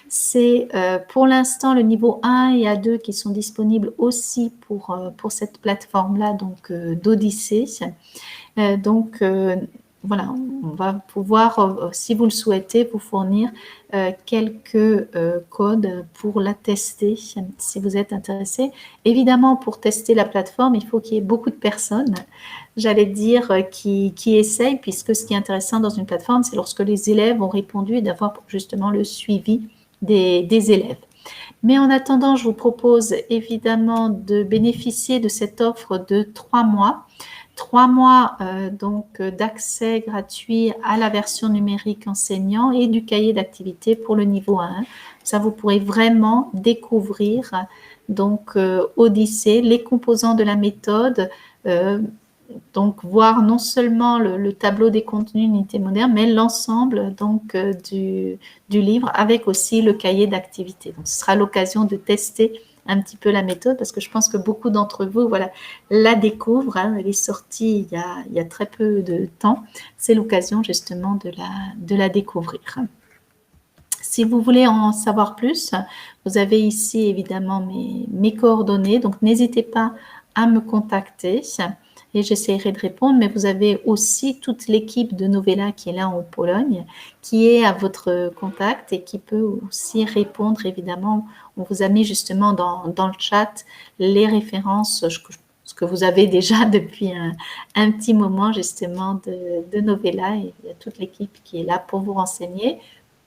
S2: C'est pour l'instant le niveau 1 et A2 qui sont disponibles aussi pour cette plateforme-là, donc d'Odyssée. Voilà, on va pouvoir, si vous le souhaitez, vous fournir quelques codes pour la tester si vous êtes intéressé. Évidemment, pour tester la plateforme, il faut qu'il y ait beaucoup de personnes, j'allais dire, qui essayent, puisque ce qui est intéressant dans une plateforme, c'est lorsque les élèves ont répondu et d'avoir justement le suivi des élèves. Mais en attendant, je vous propose évidemment de bénéficier de cette offre de 3 mois. 3 mois donc d'accès gratuit à la version numérique enseignant et du cahier d'activité pour le niveau 1. Ça, vous pourrez vraiment découvrir donc Odyssée, les composants de la méthode, donc voir non seulement le tableau des contenus unité moderne, mais l'ensemble donc du livre avec aussi le cahier d'activité. Donc, ce sera l'occasion de tester un petit peu la méthode parce que je pense que beaucoup d'entre vous voilà, la découvrent. Hein, elle est sortie il y a très peu de temps. C'est l'occasion justement de la découvrir. Si vous voulez en savoir plus, vous avez ici évidemment mes coordonnées, donc n'hésitez pas à me contacter et j'essaierai de répondre, mais vous avez aussi toute l'équipe de Novella qui est là en Pologne, qui est à votre contact et qui peut aussi répondre évidemment. On vous a mis justement dans le chat les références, ce que vous avez déjà depuis un petit moment justement de Novella, et il y a toute l'équipe qui est là pour vous renseigner,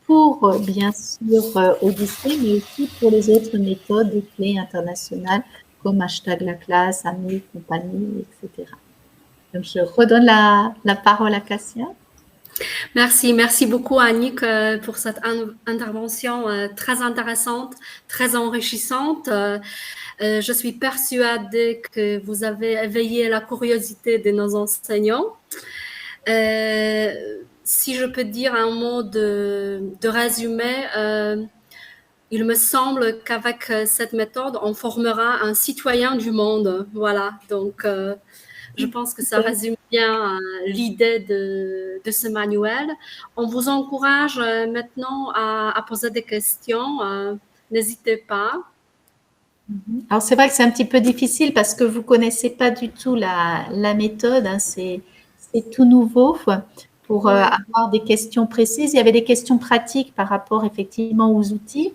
S2: pour bien sûr Odyssée, mais aussi pour les autres méthodes et clés internationales comme hashtag la classe, amis, compagnie, etc. Donc, je redonne la parole à Cassia.
S1: Merci beaucoup Annick pour cette intervention très intéressante, très enrichissante. Je suis persuadée que vous avez éveillé la curiosité de nos enseignants. Si je peux dire un mot de résumé, il me semble qu'avec cette méthode, on formera un citoyen du monde. Voilà, donc je pense que ça résume bien l'idée de ce manuel. On vous encourage maintenant à poser des questions. N'hésitez pas.
S2: Alors, c'est vrai que c'est un petit peu difficile parce que vous ne connaissez pas du tout la méthode. Hein, c'est tout nouveau pour avoir des questions précises. Il y avait des questions pratiques par rapport effectivement aux outils.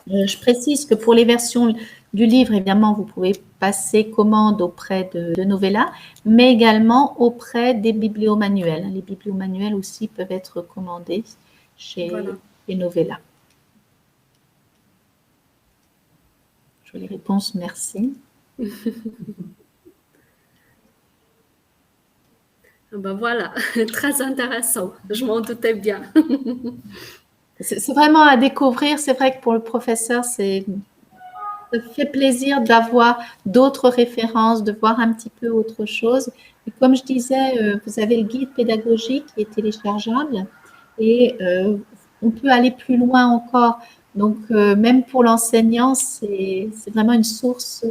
S2: Je précise que pour les versions du livre, évidemment, vous pouvez passer commande auprès de Novella, mais également auprès des bibliomanuels. Les bibliomanuels aussi peuvent être commandés chez Novella. Jolie réponse, merci.
S1: Ben voilà, très intéressant, je m'en doutais bien.
S2: C'est vraiment à découvrir. C'est vrai que pour le professeur, ça fait plaisir d'avoir d'autres références, de voir un petit peu autre chose. Et comme je disais, vous avez le guide pédagogique qui est téléchargeable et on peut aller plus loin encore. Donc, même pour l'enseignant, c'est vraiment une source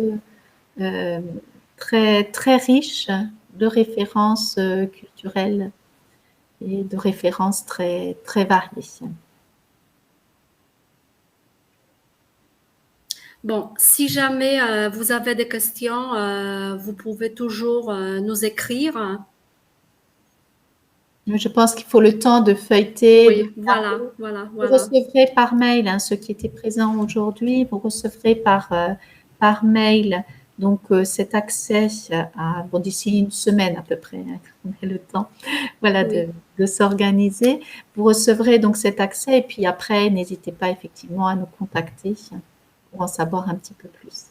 S2: très, très riche de références culturelles et de références très, très variées.
S1: Bon, si jamais vous avez des questions, vous pouvez toujours nous écrire.
S2: Je pense qu'il faut le temps de feuilleter.
S1: Oui, voilà.
S2: Vous recevrez par mail, hein, ceux qui étaient présents aujourd'hui, vous recevrez par mail donc cet accès à d'ici une semaine à peu près, hein, on a le temps, voilà, de s'organiser. Vous recevrez donc cet accès et puis après, n'hésitez pas effectivement à nous contacter pour en savoir un petit peu plus.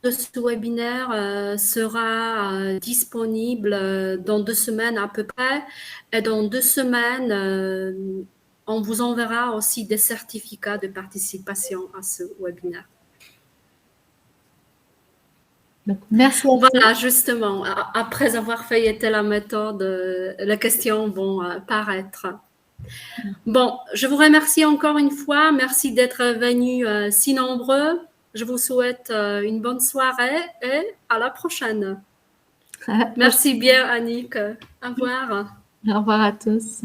S1: Ce webinaire sera disponible dans 2 semaines à peu près. Et dans 2 semaines, on vous enverra aussi des certificats de participation à ce webinaire.
S2: Donc, merci à vous.
S1: Voilà, justement, après avoir feuilleté la méthode, les questions vont paraître. Bon, je vous remercie encore une fois. Merci d'être venus si nombreux. Je vous souhaite une bonne soirée et à la prochaine. Merci bien, Annick. Au revoir.
S2: Au revoir à tous.